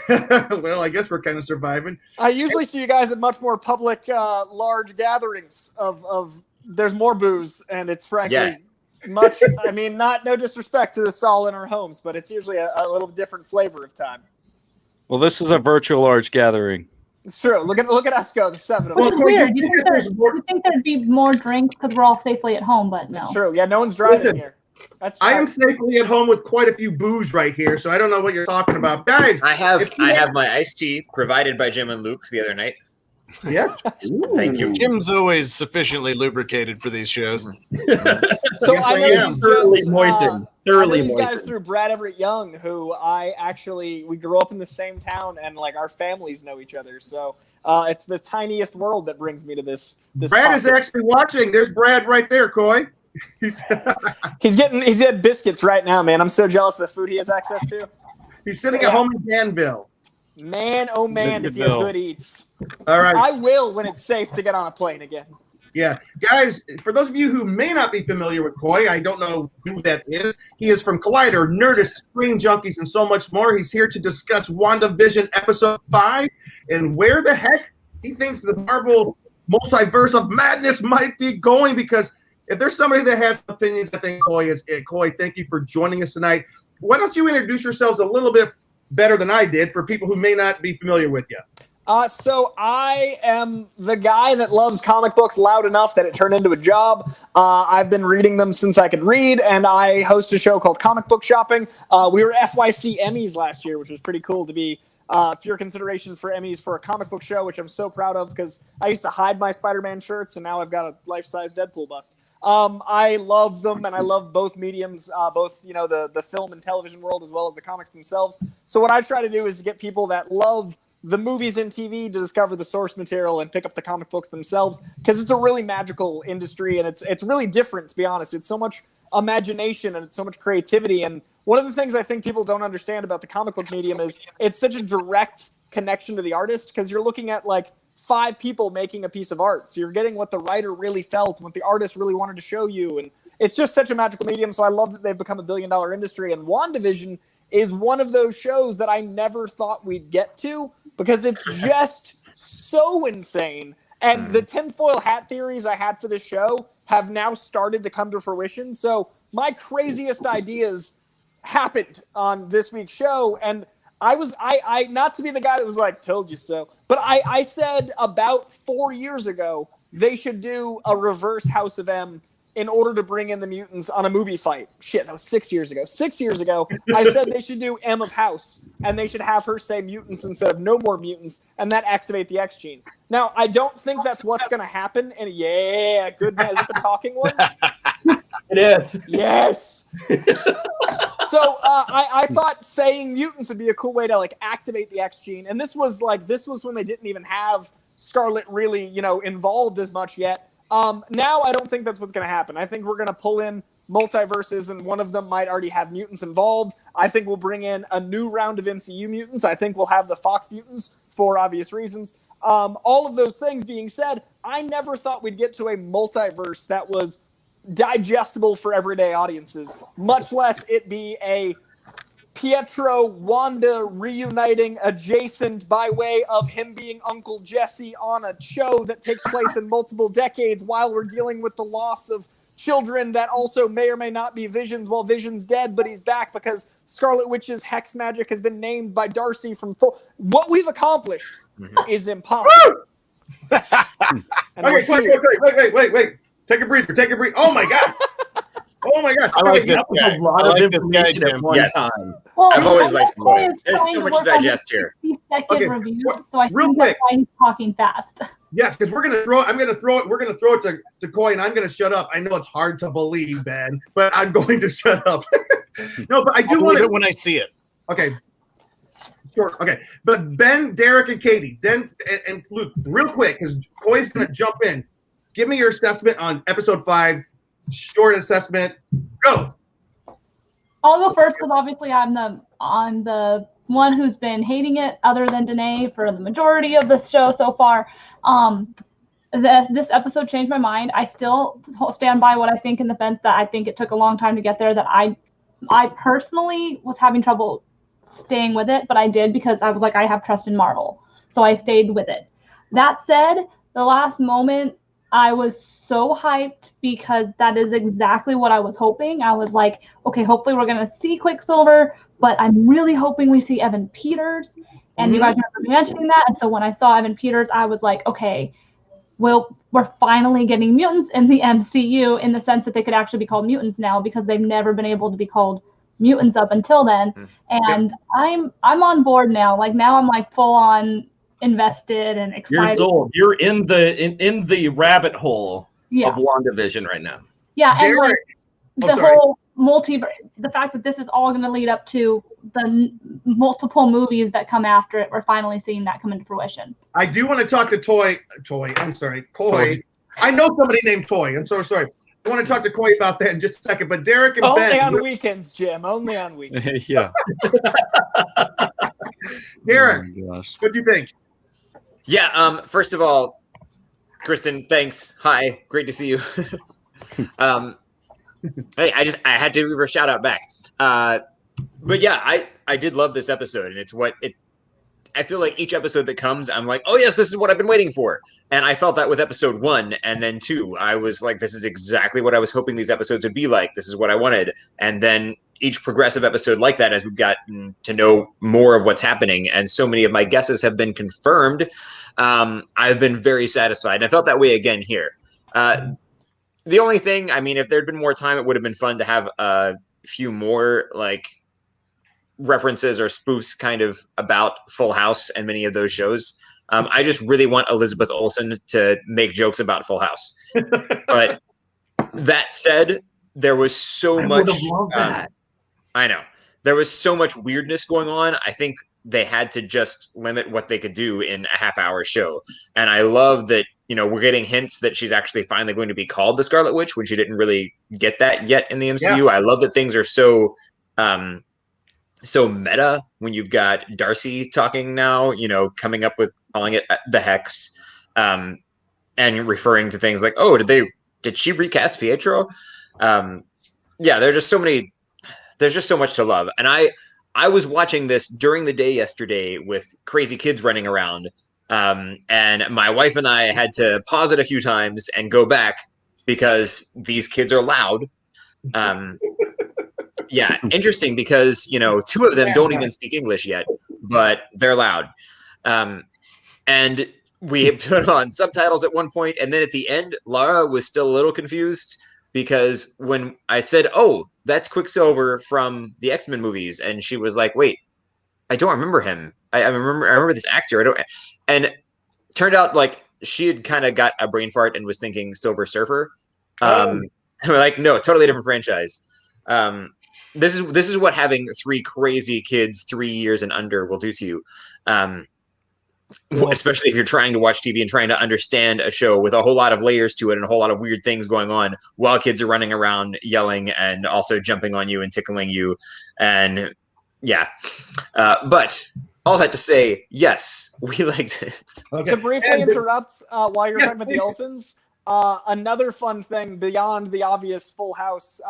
Well, I guess we're kind of surviving. I usually see you guys at much more public, large gatherings of there's more booze, and it's frankly much. I mean, no disrespect to this all in our homes, but it's usually a little different flavor of time. Well, this is a virtual large gathering. It's true. Look at us go, the seven of us. Which is weird. You think there'd be more drinks because we're all safely at home, but no. It's true. Yeah, no one's driving here. That's I am safely at home with quite a few booze right here, so I don't know what you're talking about, guys. I have my iced tea provided by Jim and Luke the other night. Yeah. Thank you. Jim's always sufficiently lubricated for these shows. So I know these thoroughly gents, moistened. these guys through Brad Everett Young, who we grew up in the same town, and like our families know each other. So it's the tiniest world that brings me to this. Brad is actually watching. There's Brad right there, Coy. He's getting biscuits right now, man. I'm so jealous of the food he has access to. He's sitting at home in Danville. Man, oh man, does he have good eats. All right. I will when it's safe to get on a plane again. Yeah. Guys, for those of you who may not be familiar with Coy, I don't know who that is. He is from Collider, Nerdist, Screen Junkies, and so much more. He's here to discuss WandaVision Episode 5 and where the heck he thinks the Marvel Multiverse of Madness might be going, because if there's somebody that has opinions, I think Coy is it. Coy, thank you for joining us tonight. Why don't you introduce yourselves a little bit better than I did for people who may not be familiar with you? So I am the guy that loves comic books loud enough that it turned into a job. I've been reading them since I could read, and I host a show called Comic Book Shopping. We were FYC Emmys last year, which was pretty cool to be for your consideration for Emmys for a comic book show, which I'm so proud of because I used to hide my Spider-Man shirts, and now I've got a life-size Deadpool bust. I love them, and I love both mediums, both the film and television world as well as the comics themselves. So what I try to do is get people that love the movies and TV to discover the source material and pick up the comic books themselves, because it's a really magical industry, and it's really different, to be honest. It's so much imagination and it's so much creativity. And one of the things I think people don't understand about the comic book medium is it's such a direct connection to the artist, because you're looking at like 5 people making a piece of art. So you're getting what the writer really felt, what the artist really wanted to show you. And it's just such a magical medium. So I love that they've become $1 billion industry. And WandaVision is one of those shows that I never thought we'd get to, because it's just so insane. And the tinfoil hat theories I had for this show have now started to come to fruition. So my craziest ideas happened on this week's show. And I not to be the guy that was like, told you so, but I said about 4 years ago, they should do a reverse House of M in order to bring in the mutants on a movie fight. Shit, that was 6 years ago. 6 years ago, I said they should do M of House, and they should have her say mutants instead of no more mutants, and that activate the X gene. Now, I don't think that's what's going to happen. And yeah, good man. Is it the talking one? It is. Yes. So I thought saying mutants would be a cool way to like activate the X gene. And this was when they didn't even have Scarlet really, involved as much yet. Now I don't think that's what's going to happen. I think we're going to pull in multiverses, and one of them might already have mutants involved. I think we'll bring in a new round of MCU mutants. I think we'll have the Fox mutants for obvious reasons. All of those things being said, I never thought we'd get to a multiverse that was digestible for everyday audiences, much less it be a Pietro Wanda reuniting adjacent by way of him being Uncle Jesse on a show that takes place in multiple decades while we're dealing with the loss of children that also may or may not be Vision's while Vision's dead, but he's back because Scarlet Witch's hex magic has been named by Darcy from Thor. What we've accomplished is impossible. Okay, wait. Take a breather. Oh my God. Oh my gosh. I like this guy. I like this guy, Jim. Yes. Well, I've always liked Coy. There's so trying much to digest here. 60-second review, so I real think quick. that's why he's talking fast. Yes, because we're gonna throw it to Coy, and I'm gonna shut up. I know it's hard to believe, Ben, but I'm going to shut up. No, but I do want it when I see it. Okay. Sure. Okay. But Ben, Derek, and Katie, and Luke, real quick, because Coy's going to jump in. Give me your assessment on episode 5. Short assessment. Go. I'll go first because obviously I'm the one who's been hating it, other than Danae, for the majority of the show so far. This episode changed my mind. I still stand by what I think in the sense that I think it took a long time to get there. That I personally was having trouble staying with it, but I did because I was like, I have trust in Marvel, so I stayed with it. That said, the last moment, I was so hyped because that is exactly what I was hoping. I was like, okay, hopefully we're going to see Quicksilver, but I'm really hoping we see Evan Peters. And you guys remember mentioning that. And so when I saw Evan Peters, I was like, okay, well, we're finally getting mutants in the MCU in the sense that they could actually be called mutants now because they've never been able to be called mutants up until then. And I'm on board now. Like now I'm like full on invested and excited. You're sold. You're in the rabbit hole of WandaVision right now. Yeah, and like the whole multiverse, the fact that this is all going to lead up to the multiple movies that come after it, we're finally seeing that come into fruition. I do want to talk to Coy. I know somebody named Toy. I'm so sorry. I want to talk to Coy about that in just a second. But Derek and only Ben. On weekends, Jim. Only on weekends. Yeah. Derek, what do you think? Yeah. First of all, Kristen, thanks. Hi. Great to see you. Hey, I had to give her a shout out back. But yeah, I did love this episode, and it's what it. I feel like each episode that comes, I'm like, oh yes, this is what I've been waiting for. And I felt that with episode 1, and then 2, I was like, this is exactly what I was hoping these episodes would be like. This is what I wanted. And then each progressive episode like that, as we've gotten to know more of what's happening, and so many of my guesses have been confirmed, I've been very satisfied. And I felt that way again here. The only thing, I mean, if there'd been more time, it would have been fun to have a few more like references or spoofs kind of about Full House and many of those shows. I just really want Elizabeth Olsen to make jokes about Full House. But that said, there was so much. I know. There was so much weirdness going on. I think they had to just limit what they could do in a half-hour show. And I love that, we're getting hints that she's actually finally going to be called the Scarlet Witch when she didn't really get that yet in the MCU. Yeah. I love that things are so meta when you've got Darcy talking now, coming up with calling it the Hex, and referring to things like, oh, did she recast Pietro? Yeah, there's just so much to love. And I was watching this during the day yesterday with crazy kids running around. And my wife and I had to pause it a few times and go back because these kids are loud. Yeah, interesting because, 2 of them don't even speak English yet, but they're loud. And we put on subtitles at one point, and then at the end, Laura was still a little confused because when I said, oh, that's Quicksilver from the X-Men movies, and she was like, wait, I don't remember him. I remember this actor. And turned out like she had kind of got a brain fart and was thinking Silver Surfer. We're like, no, totally different franchise. This is what having 3 crazy kids 3 years and under will do to you. Especially if you're trying to watch TV and trying to understand a show with a whole lot of layers to it and a whole lot of weird things going on while kids are running around yelling and also jumping on you and tickling you. And yeah, but all that to say, yes, we liked it. Okay. To briefly interrupt while you're talking about the Olsens, another fun thing beyond the obvious Full House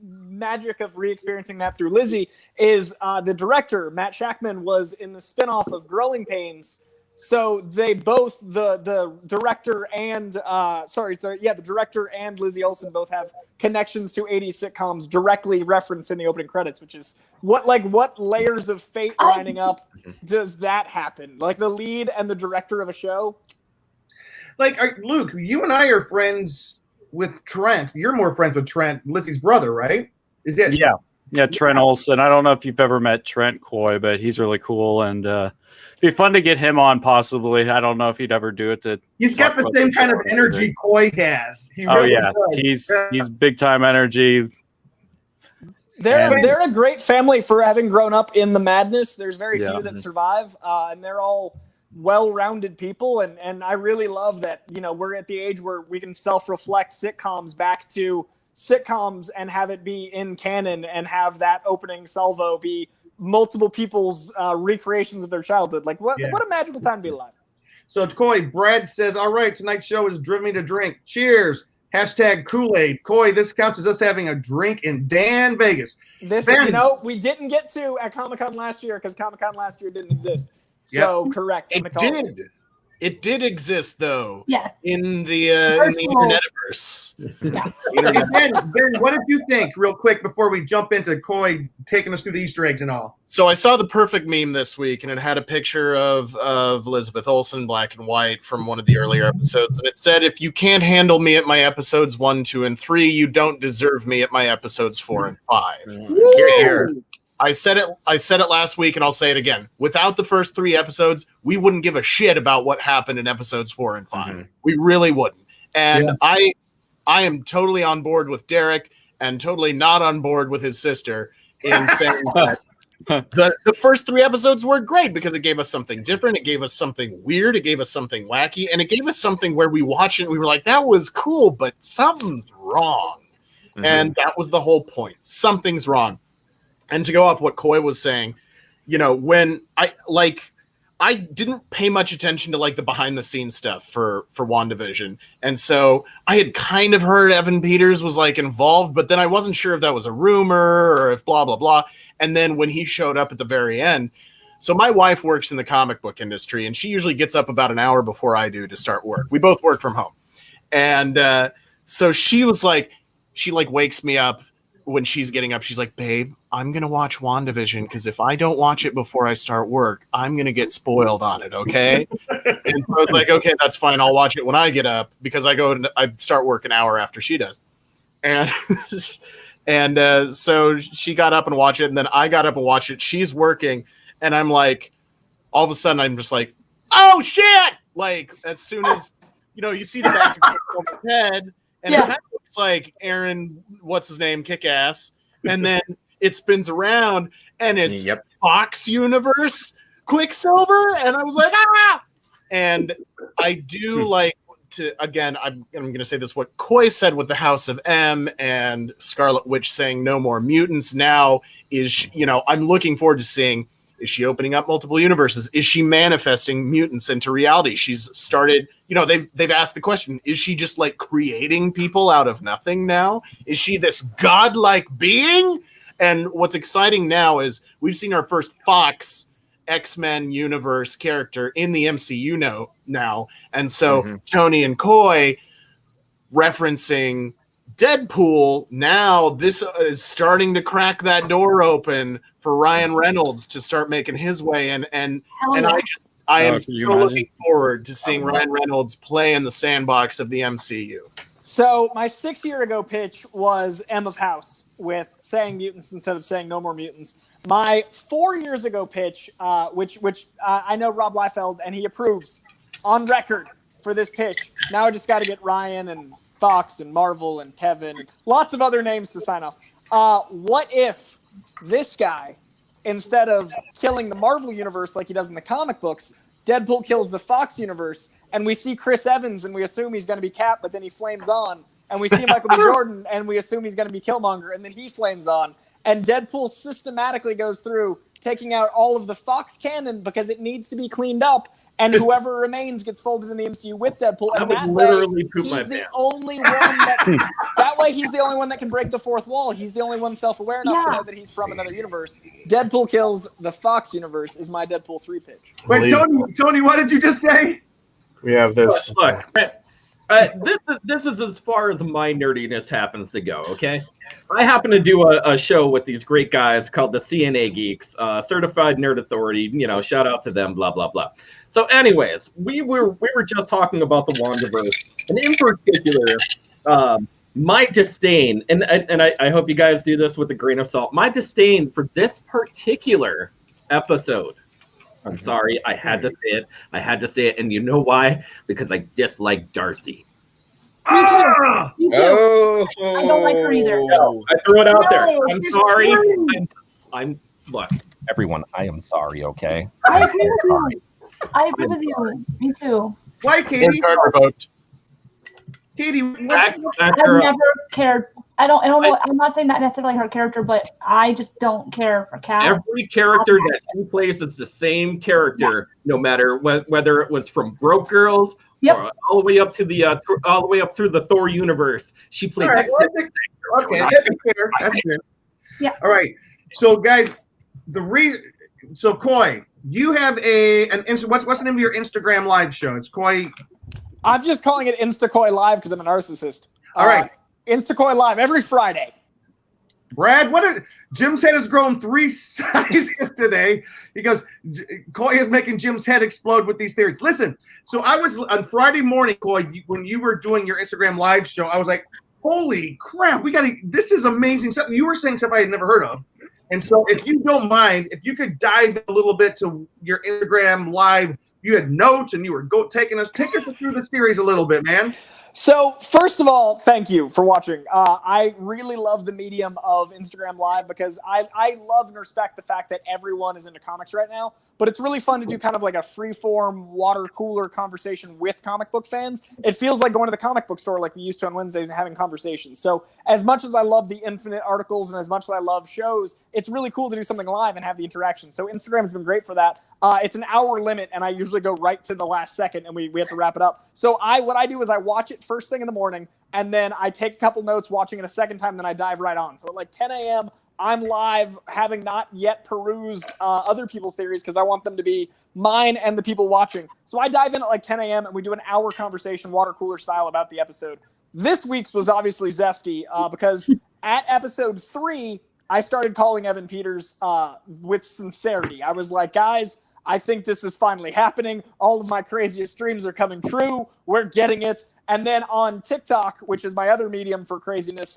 magic of re-experiencing that through Lizzie is the director, Matt Shackman, was in the spinoff of Growing Pains. So they both, the director and the director and Lizzie Olsen both have connections to 80s sitcoms directly referenced in the opening credits, which is what layers of fate lining up does that happen? Like the lead and the director of a show. Like Luke, you and I are friends with Trent. You're more friends with Trent, Lizzie's brother, right? Is that? Yeah, Trent Olsen. I don't know if you've ever met Trent Coy, but he's really cool, and it'd be fun to get him on possibly. I don't know if he'd ever do it. He's got the same kind of energy Coy has. He really does. He's big time energy. They're a great family for having grown up in the madness. There's very few that survive, and they're all well-rounded people. And I really love that, we're at the age where we can self-reflect sitcoms back to sitcoms and have it be in canon and have that opening salvo be multiple people's recreations of their childhood. Like what a magical time to be alive. So Coy, Brad says, all right, tonight's show has driven me to drink. Cheers. Hashtag Kool-Aid. Coy, this counts as us having a drink in Dan Vegas. This, we didn't get to at Comic-Con last year because Comic-Con last year didn't exist. So correct. It did. It did exist though. Yes. In the internetiverse. Ben, what did you think, real quick, before we jump into Coy taking us through the Easter eggs and all? So I saw the perfect meme this week, and it had a picture of Elizabeth Olsen, black and white, from one of the earlier episodes, and it said, "If you can't handle me at my episodes 1, 2, and 3, you don't deserve me at my episodes 4 and 5." Here. I said it last week, and I'll say it again. Without the first 3 episodes, we wouldn't give a shit about what happened in episodes 4 and 5. Mm-hmm. We really wouldn't. And I am totally on board with Derek and totally not on board with his sister in saying that the first 3 episodes were great because it gave us something different. It gave us something weird. It gave us something wacky. And it gave us something where we watched it and we were like, that was cool, but something's wrong. Mm-hmm. And that was the whole point. Something's wrong. And to go off what Coy was saying, when I didn't pay much attention to the behind the scenes stuff for WandaVision. And so I had kind of heard Evan Peters was involved, but then I wasn't sure if that was a rumor or if blah, blah, blah. And then when he showed up at the very end, so my wife works in the comic book industry and she usually gets up about an hour before I do to start work. We both work from home. And so she was she wakes me up when she's getting up. She's like, babe, I'm going to watch WandaVision because if I don't watch it before I start work, I'm going to get spoiled on it, okay? And so I was like, okay, that's fine. I'll watch it when I get up because I start work an hour after she does. And so she got up and watched it, and then I got up and watched it. She's working, and I'm like, all of a sudden, I'm just like, oh, shit! As soon as, you see the back of her head, and it kind of looks like Aaron, what's his name, Kick-Ass, and then it spins around, and it's Fox Universe Quicksilver, and I was like, ah! And I do again, I'm going to say this, what Coy said with the House of M and Scarlet Witch saying no more mutants now is, I'm looking forward to seeing, is she opening up multiple universes? Is she manifesting mutants into reality? She's started, they've asked the question, is she just creating people out of nothing now? Is she this godlike being? And what's exciting now is we've seen our first Fox X-Men universe character in the MCU now. And so Tony and Coy referencing Deadpool, now this is starting to crack that door open for Ryan Reynolds to start making his way. And I am so looking forward to seeing Ryan Reynolds play in the sandbox of the MCU. So my 6 year ago pitch was M of House with saying mutants instead of saying no more mutants. My 4 years ago pitch, which I know Rob Liefeld and he approves on record for this pitch. Now I just got to get Ryan and Fox and Marvel and Kevin, lots of other names to sign off. What if this guy, instead of killing the Marvel universe like he does in the comic books, Deadpool kills the Fox universe, and we see Chris Evans and we assume he's going to be Cap, but then he flames on, and we see Michael B. Jordan and we assume he's going to be Killmonger, and then he flames on, and Deadpool systematically goes through taking out all of the Fox canon because it needs to be cleaned up, and whoever remains gets folded in the MCU with Deadpool. And that way, he's the only one that way he's the only one that can break the fourth wall. He's the only one self-aware enough to know that he's from another universe. Deadpool kills the Fox universe is my Deadpool 3 pitch. Wait, Tony, what did you just say? We have this. Look, this is as far as my nerdiness happens to go, okay? I happen to do a show with these great guys called the CNA Geeks, Certified Nerd Authority, shout out to them, blah, blah, blah. So anyways, we were just talking about the Wandaverse, and in particular, my disdain, and I hope you guys do this with a grain of salt, my disdain for this particular episode. I'm sorry, I had to say it. And you know why? Because I dislike Darcy. Me too. Me too. I don't like her either. No, I threw it out there. I'm she's sorry. fine. I'm look. Everyone, I am sorry, okay? I agree with you. I agree with you. Me too. Why, Katie? Card revoked. Katie, Back, I've her up. never cared. I don't know. I'm not saying not necessarily her character, but I just don't care for Kat. Every character that she plays is the same character, no matter whether it was from Broke Girls or all the way up to the all the way up through the Thor universe. She played. All right, well, okay, that's fair. That's fair. Yeah. All right. So, guys, the reason. So, Coy, you have what's the name of your Instagram live show? It's Coy. I'm just calling it InstaCoy Live because I'm a narcissist. All right. InstaCoy Live every Friday. Brad, Jim's head has grown 3 sizes today. He goes, Coy is making Jim's head explode with these theories. Listen, so I was on Friday morning, Coy, when you were doing your Instagram live show, I was like, holy crap, this is amazing stuff. You were saying stuff I had never heard of. And so if you don't mind, if you could dive a little bit to your Instagram live, you had notes and you were take us through the series a little bit, man. So first of all, thank you for watching. I really love the medium of Instagram Live because I love and respect the fact that everyone is into comics right now. But it's really fun to do kind of like a free-form water cooler conversation with comic book fans. It feels like going to the comic book store like we used to on Wednesdays and having conversations. So as much as I love the infinite articles and as much as I love shows, it's really cool to do something live and have the interaction. So Instagram has been great for that. It's an hour limit, and I usually go right to the last second, and we have to wrap it up. So what I do is I watch it first thing in the morning, and then I take a couple notes watching it a second time, then I dive right on. So at like 10 a.m., I'm live, having not yet perused other people's theories because I want them to be mine and the people watching. So I dive in at like 10 a.m. and we do an hour conversation, water cooler style, about the episode. This week's was obviously zesty because at episode 3, I started calling Evan Peters with sincerity. I was like, guys, I think this is finally happening. All of my craziest dreams are coming true. We're getting it. And then on TikTok, which is my other medium for craziness,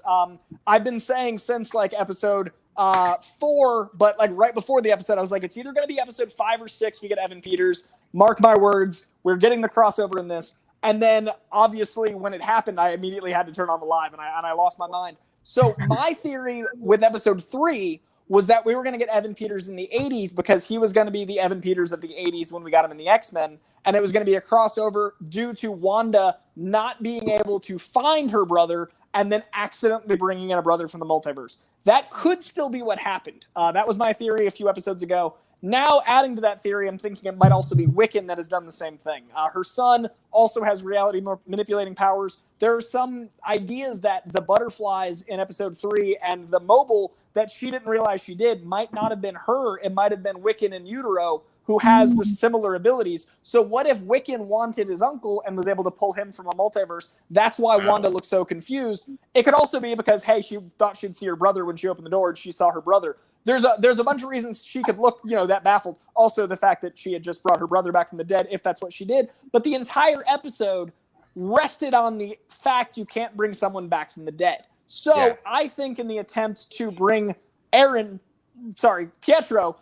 I've been saying since like episode 4, but like right before the episode, I was like, it's either going to be episode 5 or 6. We get Evan Peters. Mark my words. We're getting the crossover in this. And then obviously when it happened, I immediately had to turn on the live and I lost my mind. So my theory with episode 3 was that we were going to get Evan Peters in the 80s because he was going to be the Evan Peters of the 80s when we got him in the X-Men. And it was going to be a crossover due to Wanda not being able to find her brother and then accidentally bringing in a brother from the multiverse. That could still be what happened. That was my theory a few episodes ago. Now, adding to that theory, I'm thinking it might also be Wiccan that has done the same thing. Her son also has reality manipulating powers. There are some ideas that the butterflies in episode 3 and the mobile that she didn't realize she did might not have been her. It might have been Wiccan in utero who has the similar abilities. So what if Wiccan wanted his uncle and was able to pull him from a multiverse? That's why Wanda looks so confused. It could also be because, hey, she thought she'd see her brother when she opened the door and she saw her brother. There's a bunch of reasons she could look, that baffled. Also, the fact that she had just brought her brother back from the dead, if that's what she did. But the entire episode rested on the fact you can't bring someone back from the dead. So I think in the attempt to bring Pietro,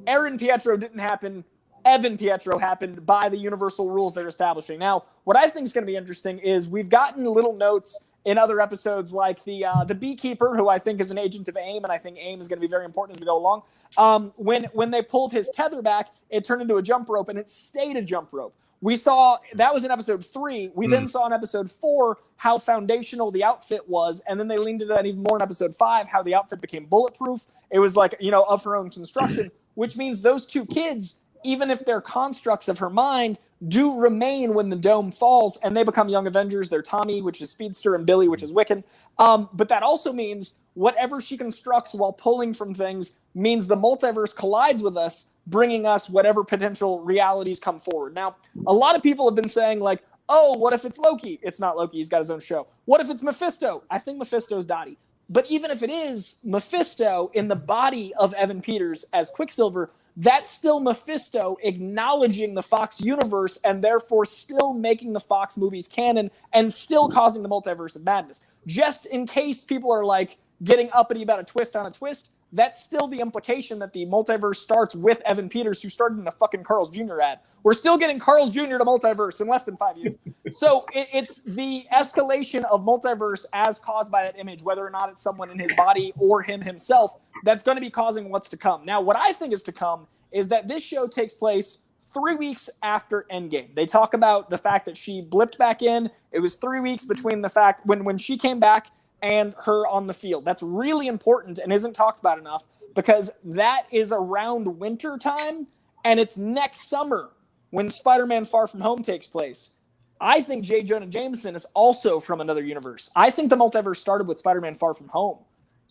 Aaron Pietro didn't happen. Evan Pietro happened by the universal rules they're establishing. Now, what I think is going to be interesting is we've gotten little notes in other episodes like the Beekeeper, who I think is an agent of AIM, and I think AIM is going to be very important as we go along. When they pulled his tether back, it turned into a jump rope, and it stayed a jump rope. We saw, that was in episode 3. We then saw in episode 4 how foundational the outfit was, and then they leaned into that even more in episode 5, how the outfit became bulletproof. It was like, of her own construction, which means those two kids, even if they're constructs of her mind, do remain when the dome falls, and they become Young Avengers. They're Tommy, which is Speedster, and Billy, which is Wiccan. But that also means whatever she constructs while pulling from things means the multiverse collides with us, bringing us whatever potential realities come forward. Now, a lot of people have been saying, like, oh, what if it's Loki? It's not Loki. He's got his own show. What if it's Mephisto? I think Mephisto's Dottie. But even if it is Mephisto in the body of Evan Peters as Quicksilver, that's still Mephisto acknowledging the Fox universe and therefore still making the Fox movies canon and still causing the multiverse of madness. Just in case people are like getting uppity about a twist on a twist, that's still the implication that the multiverse starts with Evan Peters, who started in a fucking Carl's Jr. ad. We're still getting Carl's Jr. to multiverse in less than 5 years. So it's the escalation of multiverse as caused by that image, whether or not it's someone in his body or him himself, that's going to be causing what's to come. Now, what I think is to come is that this show takes place 3 weeks after Endgame. They talk about the fact that she blipped back in. It was 3 weeks between the fact when she came back and her on the field. That's really important and isn't talked about enough because that is around winter time and it's next summer when Spider-Man Far From Home takes place. I think J. Jonah Jameson is also from another universe. I think the multiverse started with Spider-Man Far From Home.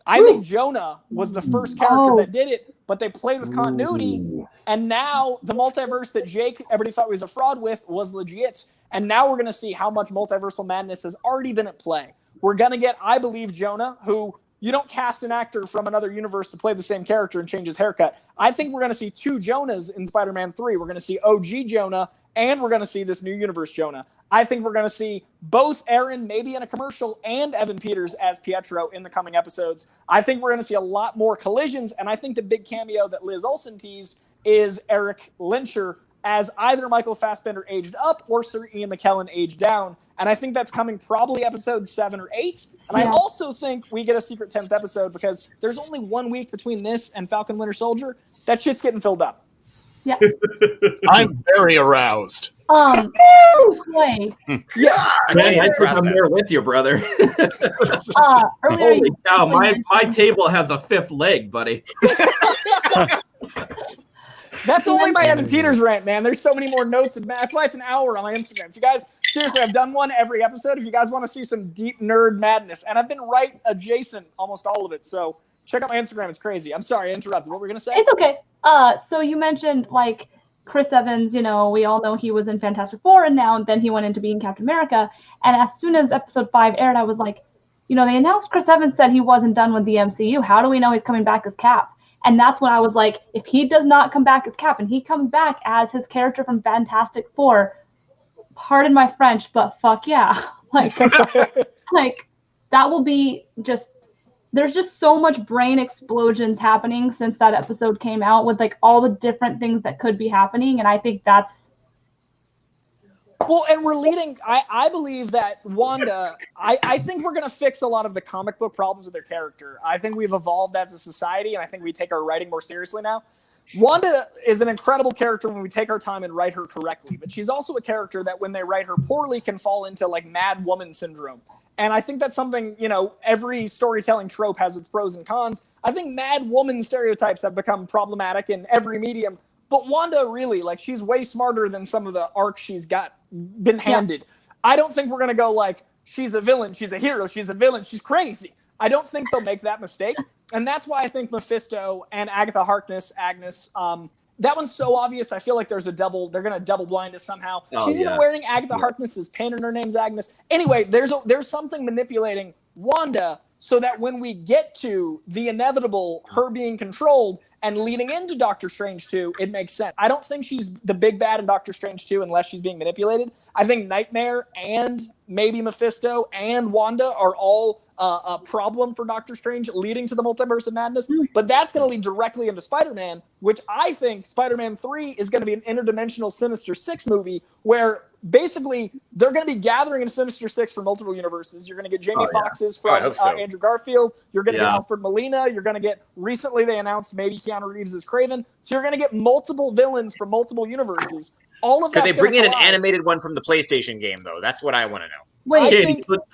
I think Jonah was the first character that did it, but they played with continuity, and now the multiverse that Jake, everybody thought was a fraud with, was legit. And now we're going to see how much multiversal madness has already been at play. We're going to get, I believe, Jonah, who you don't cast an actor from another universe to play the same character and change his haircut. I think we're going to see 2 Jonahs in Spider-Man 3. We're going to see OG Jonah, and we're going to see this new universe Jonah. I think we're going to see both Aaron, maybe in a commercial, and Evan Peters as Pietro in the coming episodes. I think we're going to see a lot more collisions, and I think the big cameo that Liz Olsen teased is Eric Lyncher as either Michael Fassbender aged up or Sir Ian McKellen aged down. And I think that's coming probably episode 7 or 8. And I also think we get a secret 10th episode because there's only 1 week between this and Falcon Winter Soldier. That shit's getting filled up. Yeah. I'm very aroused. Clay. Yes. I think I'm there with you, brother. Holy cow, my table has a 5th leg, buddy. That's only my Evan Peters rant, man. There's so many more notes. That's why it's an hour on my Instagram. If you guys, seriously, I've done one every episode. If you guys want to see some deep nerd madness, and I've been right adjacent almost all of it. So check out my Instagram. It's crazy. I'm sorry, I interrupted. What were we going to say? It's okay. So you mentioned like Chris Evans, we all know he was in Fantastic Four and then he went into being Captain America. And as soon as episode 5 aired, I was like, they announced Chris Evans said he wasn't done with the MCU. How do we know he's coming back as Cap? And that's when I was like, if he does not come back as Cap and he comes back as his character from Fantastic Four, pardon my French, but fuck yeah. Like that will be just, there's just so much brain explosions happening since that episode came out with like all the different things that could be happening. And I think that's, well, and we're leading, I believe that Wanda, I think we're going to fix a lot of the comic book problems with their character. I think we've evolved as a society, and I think we take our writing more seriously now. Wanda is an incredible character when we take our time and write her correctly, but she's also a character that when they write her poorly can fall into like mad woman syndrome. And I think that's something, every storytelling trope has its pros and cons. I think mad woman stereotypes have become problematic in every medium. But Wanda really, she's way smarter than some of the arcs she's been handed. Yeah. I don't think we're going to go like, she's a villain, she's a hero, she's a villain, she's crazy. I don't think they'll make that mistake. And that's why I think Mephisto and Agatha Harkness, Agnes, that one's so obvious. I feel like they're going to double blind us somehow. She's even wearing Agatha Harkness's pin and her name's Agnes. Anyway, there's something manipulating Wanda so that when we get to the inevitable, her being controlled, and leading into Doctor Strange 2, it makes sense. I don't think she's the big bad in Doctor Strange 2 unless she's being manipulated. I think Nightmare and maybe Mephisto and Wanda are all a problem for Doctor Strange leading to the Multiverse of Madness. But that's going to lead directly into Spider-Man, which I think Spider-Man 3 is going to be an interdimensional Sinister Six movie where basically they're going to be gathering in Sinister Six from multiple universes. You're going to get Jamie Foxx's from Andrew Garfield. You're going to get Alfred Molina. You're going to get, recently they announced maybe Keanu Reeves as Kraven. So you're going to get multiple villains from multiple universes. All of that. Could they bring in an animated one from the PlayStation game, though? That's what I want to know. Wait,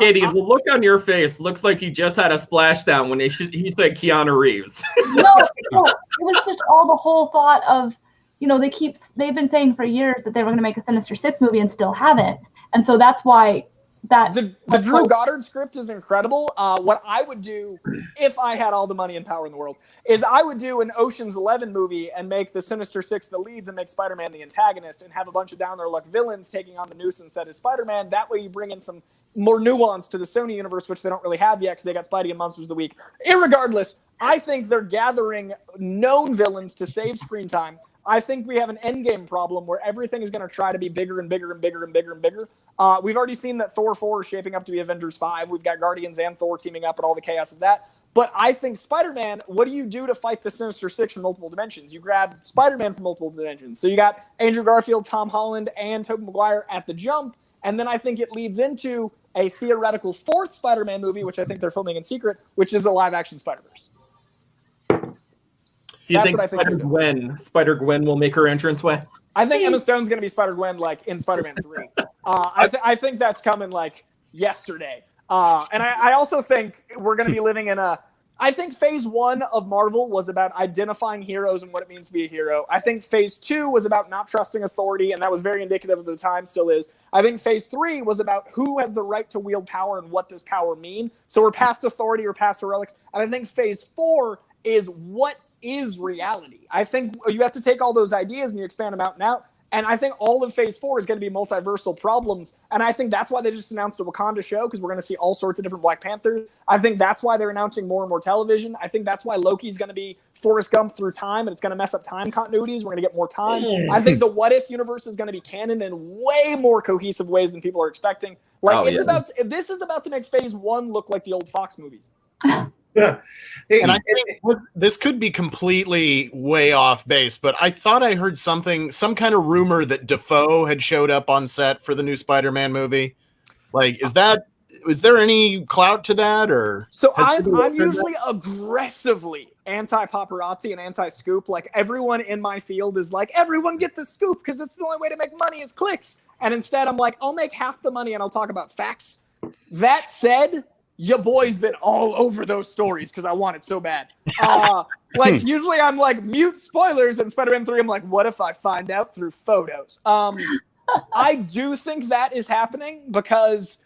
Katie, the look on your face looks like you just had a splashdown when he said Keanu Reeves. No, it was just all the whole thought of, they've been saying for years that they were going to make a Sinister Six movie and still haven't. And so that's why the Drew Goddard script is incredible. What I would do if I had all the money and power in the world is I would do an Ocean's 11 movie and make the Sinister Six the leads and make Spider-Man the antagonist and have a bunch of down there luck villains taking on the nuisance that is Spider-Man. That way you bring in some more nuance to the Sony universe, which they don't really have yet because they got Spidey and Monsters of the Week. Irregardless, I think they're gathering known villains to save screen time. I think we have an endgame problem where everything is going to try to be bigger and bigger and bigger and bigger and bigger. We've already seen that Thor 4 is shaping up to be Avengers 5. We've got Guardians and Thor teaming up and all the chaos of that. But I think Spider-Man, what do you do to fight the Sinister Six from multiple dimensions? You grab Spider-Man from multiple dimensions. So you got Andrew Garfield, Tom Holland, and Tobey Maguire at the jump. And then I think it leads into a theoretical fourth Spider-Man movie, which I think they're filming in secret, which is the live-action Spider-Verse. Do you think Spider-Gwen will make her entrance way? I think Emma Stone's going to be Spider-Gwen like in Spider-Man 3. I think that's coming like yesterday. And I also think we're going to be living in I think phase 1 of Marvel was about identifying heroes and what it means to be a hero. I think phase 2 was about not trusting authority, and that was very indicative of the time, still is. I think phase 3 was about who has the right to wield power and what does power mean. So we're past authority, we're past heroics. And I think phase 4 is what is reality. I think you have to take all those ideas and you expand them out and out. And I think all of phase 4 is going to be multiversal problems. And I think that's why they just announced a Wakanda show, because we're going to see all sorts of different Black Panthers. I think that's why they're announcing more and more television. I think that's why Loki's going to be Forrest Gump through time, and it's going to mess up time continuities. We're going to get more time. I think the What If universe is going to be canon in way more cohesive ways than people are expecting. This is about to make phase 1 look like the old Fox movies. Yeah. Hey, and I think this could be completely way off base, but I thought I heard some kind of rumor that Dafoe had showed up on set for the new Spider-Man movie. Like, is there any clout to that, or? So I'm usually aggressively anti-paparazzi and anti-scoop. Like, everyone in my field is like, everyone get the scoop because it's the only way to make money is clicks. And instead I'm like, I'll make half the money and I'll talk about facts. That said, your boy's been all over those stories because I want it so bad. Like, usually I'm like, mute spoilers, and Spider-Man 3, I'm like, what if I find out through photos? I do think that is happening because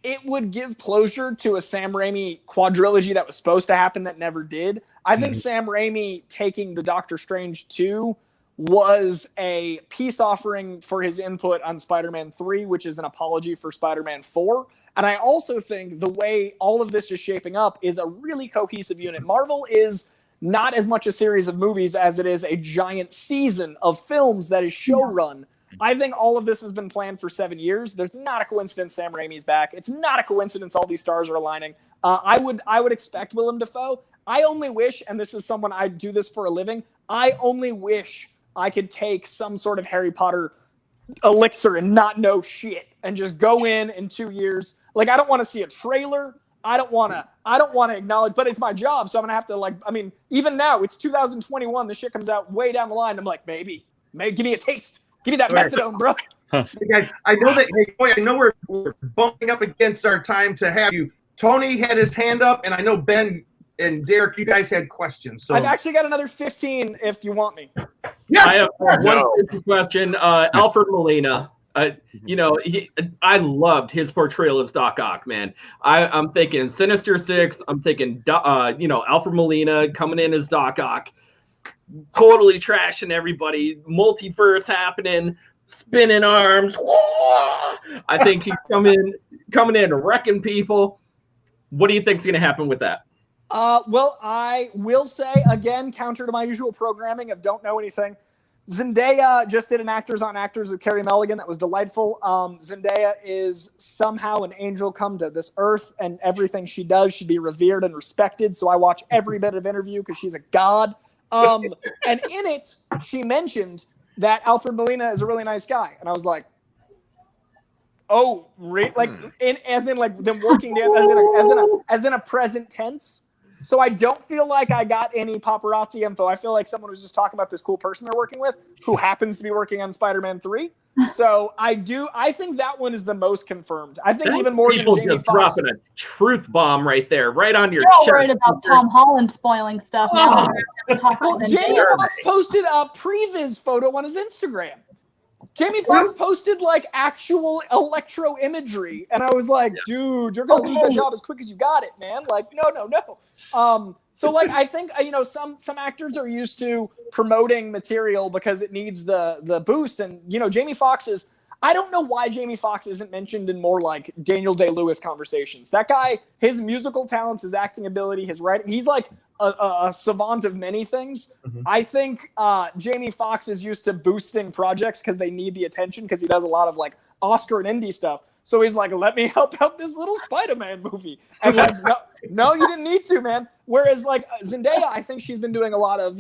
it would give closure to a Sam Raimi quadrilogy that was supposed to happen that never did. I think Sam Raimi taking the Doctor Strange 2 was a peace offering for his input on Spider-Man 3, which is an apology for Spider-Man 4. And I also think the way all of this is shaping up is a really cohesive unit. Marvel is not as much a series of movies as it is a giant season of films that is show-run. I think all of this has been planned for 7 years. There's not a coincidence Sam Raimi's back. It's not a coincidence all these stars are aligning. I would expect Willem Dafoe. I only wish, and this is someone, I do this for a living, I only wish I could take some sort of Harry Potter elixir and not know shit and just go in 2 years. Like, I don't want to see a trailer. I don't want to acknowledge, but it's my job. So I'm going to have to, like, I mean, even now it's 2021. This shit comes out way down the line. I'm like, maybe give me a taste. Give me that methadone, bro. Hey guys, I know that, hey, boy, I know we're bumping up against our time to have you. Tony had his hand up, and I know Ben and Derek, you guys had questions. So I've actually got another 15 if you want me. Yes, I have one question. Alfred Molina. I loved his portrayal of Doc Ock, man. I'm thinking Sinister Six. I'm thinking, Alfred Molina coming in as Doc Ock, totally trashing everybody. Multiverse happening, spinning arms. Whoa! I think he's coming in wrecking people. What do you think's going to happen with that? Well, I will say, again, counter to my usual programming of don't know anything, Zendaya just did an Actors on Actors with Carey Mulligan. That was delightful. Zendaya is somehow an angel come to this earth, and everything she does should be revered and respected. So I watch every bit of interview because she's a god. And in it, she mentioned that Alfred Molina is a really nice guy. And I was like, oh, really? Like, as in them working together, as in a present tense. So I don't feel like I got any paparazzi info. I feel like someone was just talking about this cool person they're working with who happens to be working on Spider-Man 3. So I think that one is the most confirmed. I think even more than Jamie Foxx. Dropping a truth bomb right there, right on your chest. You're worried about Tom Holland spoiling stuff. Now well, Jamie Foxx posted a previs photo on his Instagram. Jamie Foxx posted like actual electro imagery, and I was like, dude, you're gonna lose that job as quick as you got it, man. Like, no. So like, I think some actors are used to promoting material because it needs the boost, and Jamie Foxx is. I don't know why Jamie Foxx isn't mentioned in more like Daniel Day-Lewis conversations. That guy, his musical talents, his acting ability, his writing, he's like a savant of many things. Mm-hmm. I think Jamie Foxx is used to boosting projects because they need the attention because he does a lot of like Oscar and indie stuff. So he's like, let me help out this little Spider-Man movie. And like, no, you didn't need to, man. Whereas like Zendaya, I think she's been doing a lot of,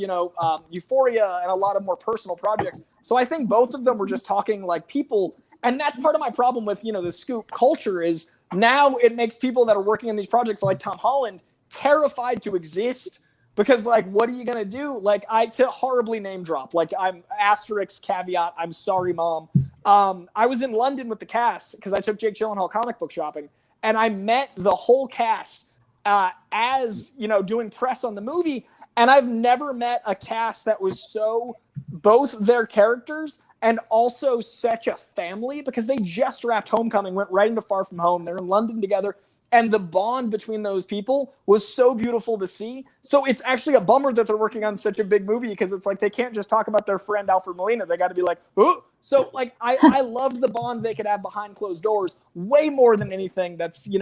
Euphoria and a lot of more personal projects. So I think both of them were just talking like people. And that's part of my problem with, the Scoop culture is now it makes people that are working in these projects like Tom Holland terrified to exist. Because, like, what are you going to do? Like, to horribly name drop. Like, I'm asterisk caveat. I'm sorry, Mom. I was in London with the cast because I took Jake Gyllenhaal comic book shopping. And I met the whole cast as, doing press on the movie. And I've never met a cast that was so both their characters and also such a family because they just wrapped Homecoming, went right into Far From Home. They're in London together. And the bond between those people was so beautiful to see. So it's actually a bummer that they're working on such a big movie because it's like they can't just talk about their friend Alfred Molina. They got to be like, ooh. So like I loved the bond they could have behind closed doors way more than anything that's the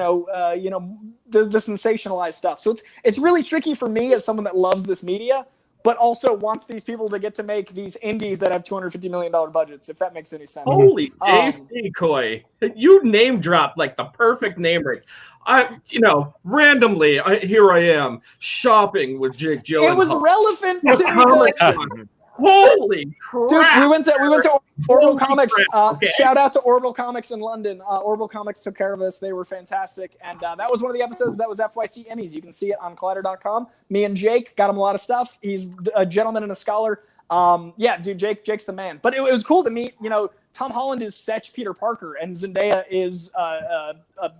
sensationalized stuff. So it's really tricky for me as someone that loves this media, but also wants these people to get to make these indies that have $250 million budgets, if that makes any sense. Holy JC, Coy. You name dropped like the perfect name ring. Randomly, here I am shopping with Jake Gyllenhaal. It was relevant to the... Holy crap! Dude, we went to Orbital Comics. Shout out to Orbital Comics in London. Orbital Comics took care of us. They were fantastic. And that was one of the episodes that was FYC Emmys. You can see it on Collider.com. Me and Jake got him a lot of stuff. He's a gentleman and a scholar. Jake's the man. But it was cool to meet, Tom Holland is such Peter Parker and Zendaya is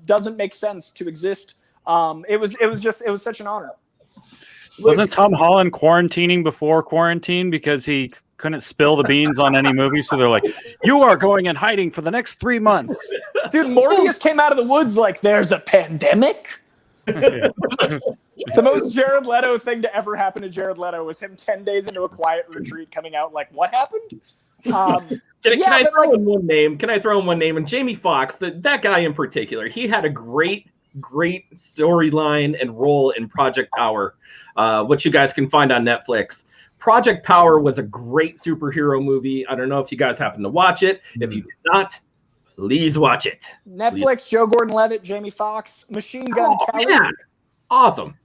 doesn't make sense to exist. It was such an honor. Wasn't Tom Holland quarantining before quarantine because he couldn't spill the beans on any movie? So they're like, you are going in hiding for the next 3 months. Dude, Morbius came out of the woods like, there's a pandemic? The most Jared Leto thing to ever happen to Jared Leto was him 10 days into a quiet retreat coming out like, what happened? Can I throw in one name? Can I throw in one name? And Jamie Foxx, that guy in particular, he had a great storyline and role in Project Power, which you guys can find on Netflix. Project Power was a great superhero movie. I don't know if you guys happen to watch it. If you did not, please watch it. Netflix, Joe Gordon-Levitt, Jamie Foxx, Machine Gun Kelly. Man. Awesome.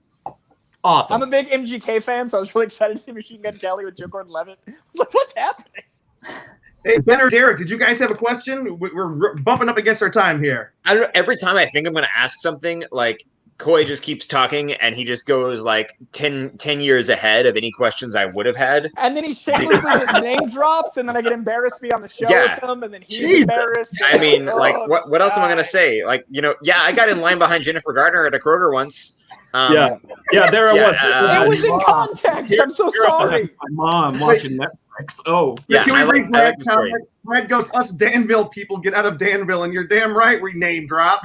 I'm a big MGK fan, so I was really excited to see Machine Gun Kelly with Joe Gordon-Levitt. I was like, what's happening? Hey, Ben or Derek, did you guys have a question? We're bumping up against our time here. I don't know. Every time I think I'm going to ask something, like Coy just keeps talking and he just goes like 10 years ahead of any questions I would have had. And then he shamelessly just name drops, and then I get embarrassed to be on the show with him, and then he's embarrassed. I mean, what else am I going to say? Like, I got in line behind Jennifer Garner at a Kroger once. There it was. It was in context. I'm so sorry. My mom watching Netflix. Oh, yeah. Can we bring Brad? Brad goes, us Danville people get out of Danville, and you're damn right we name drop.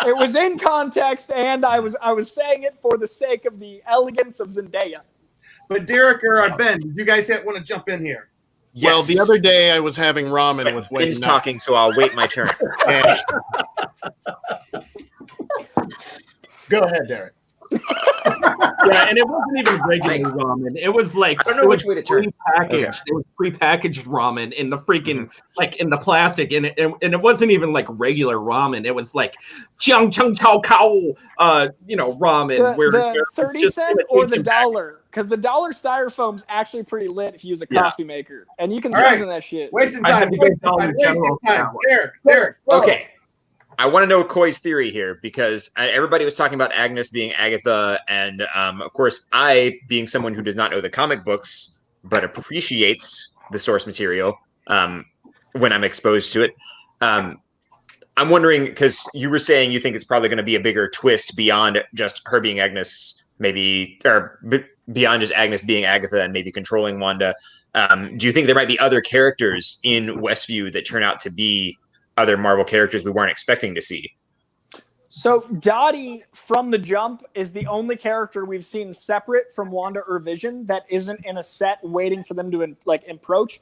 It was in context, and I was saying it for the sake of the elegance of Zendaya. But Derek or Ben, do you guys want to jump in here? Yes. Well, the other day I was having ramen with Wayne. Ben's talking, so I'll wait my turn. Go ahead, Derek. And it wasn't even regular ramen. It was like, I don't know which way to turn. Prepackaged. Okay. It was prepackaged ramen in the freaking like in the plastic, and it wasn't even like regular ramen. It was like jiang chang chao kao, ramen. The 30-cent or the $1, because the $1 styrofoam's actually pretty lit if you use a coffee maker, and you can season that shit. Wasting time. Derek. Okay. I want to know Coy's theory here, because everybody was talking about Agnes being Agatha, and of course, I, being someone who does not know the comic books but appreciates the source material when I'm exposed to it, I'm wondering, because you were saying you think it's probably going to be a bigger twist beyond just her being Agnes, maybe, or beyond just Agnes being Agatha and maybe controlling Wanda. Do you think there might be other characters in Westview that turn out to be other Marvel characters we weren't expecting to see? So Dottie from the jump is the only character we've seen separate from Wanda or Vision that isn't in a set waiting for them to approach.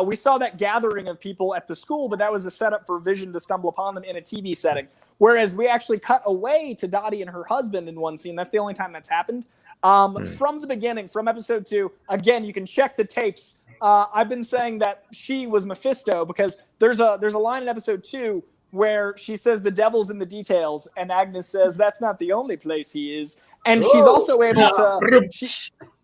We saw that gathering of people at the school, but that was a setup for Vision to stumble upon them in a TV setting. Whereas we actually cut away to Dottie and her husband in one scene. That's the only time that's happened. From the beginning, from episode 2, again, you can check the tapes. I've been saying that she was Mephisto because there's a line in episode 2 where she says the devil's in the details, and Agnes says that's not the only place he is. And she's also able to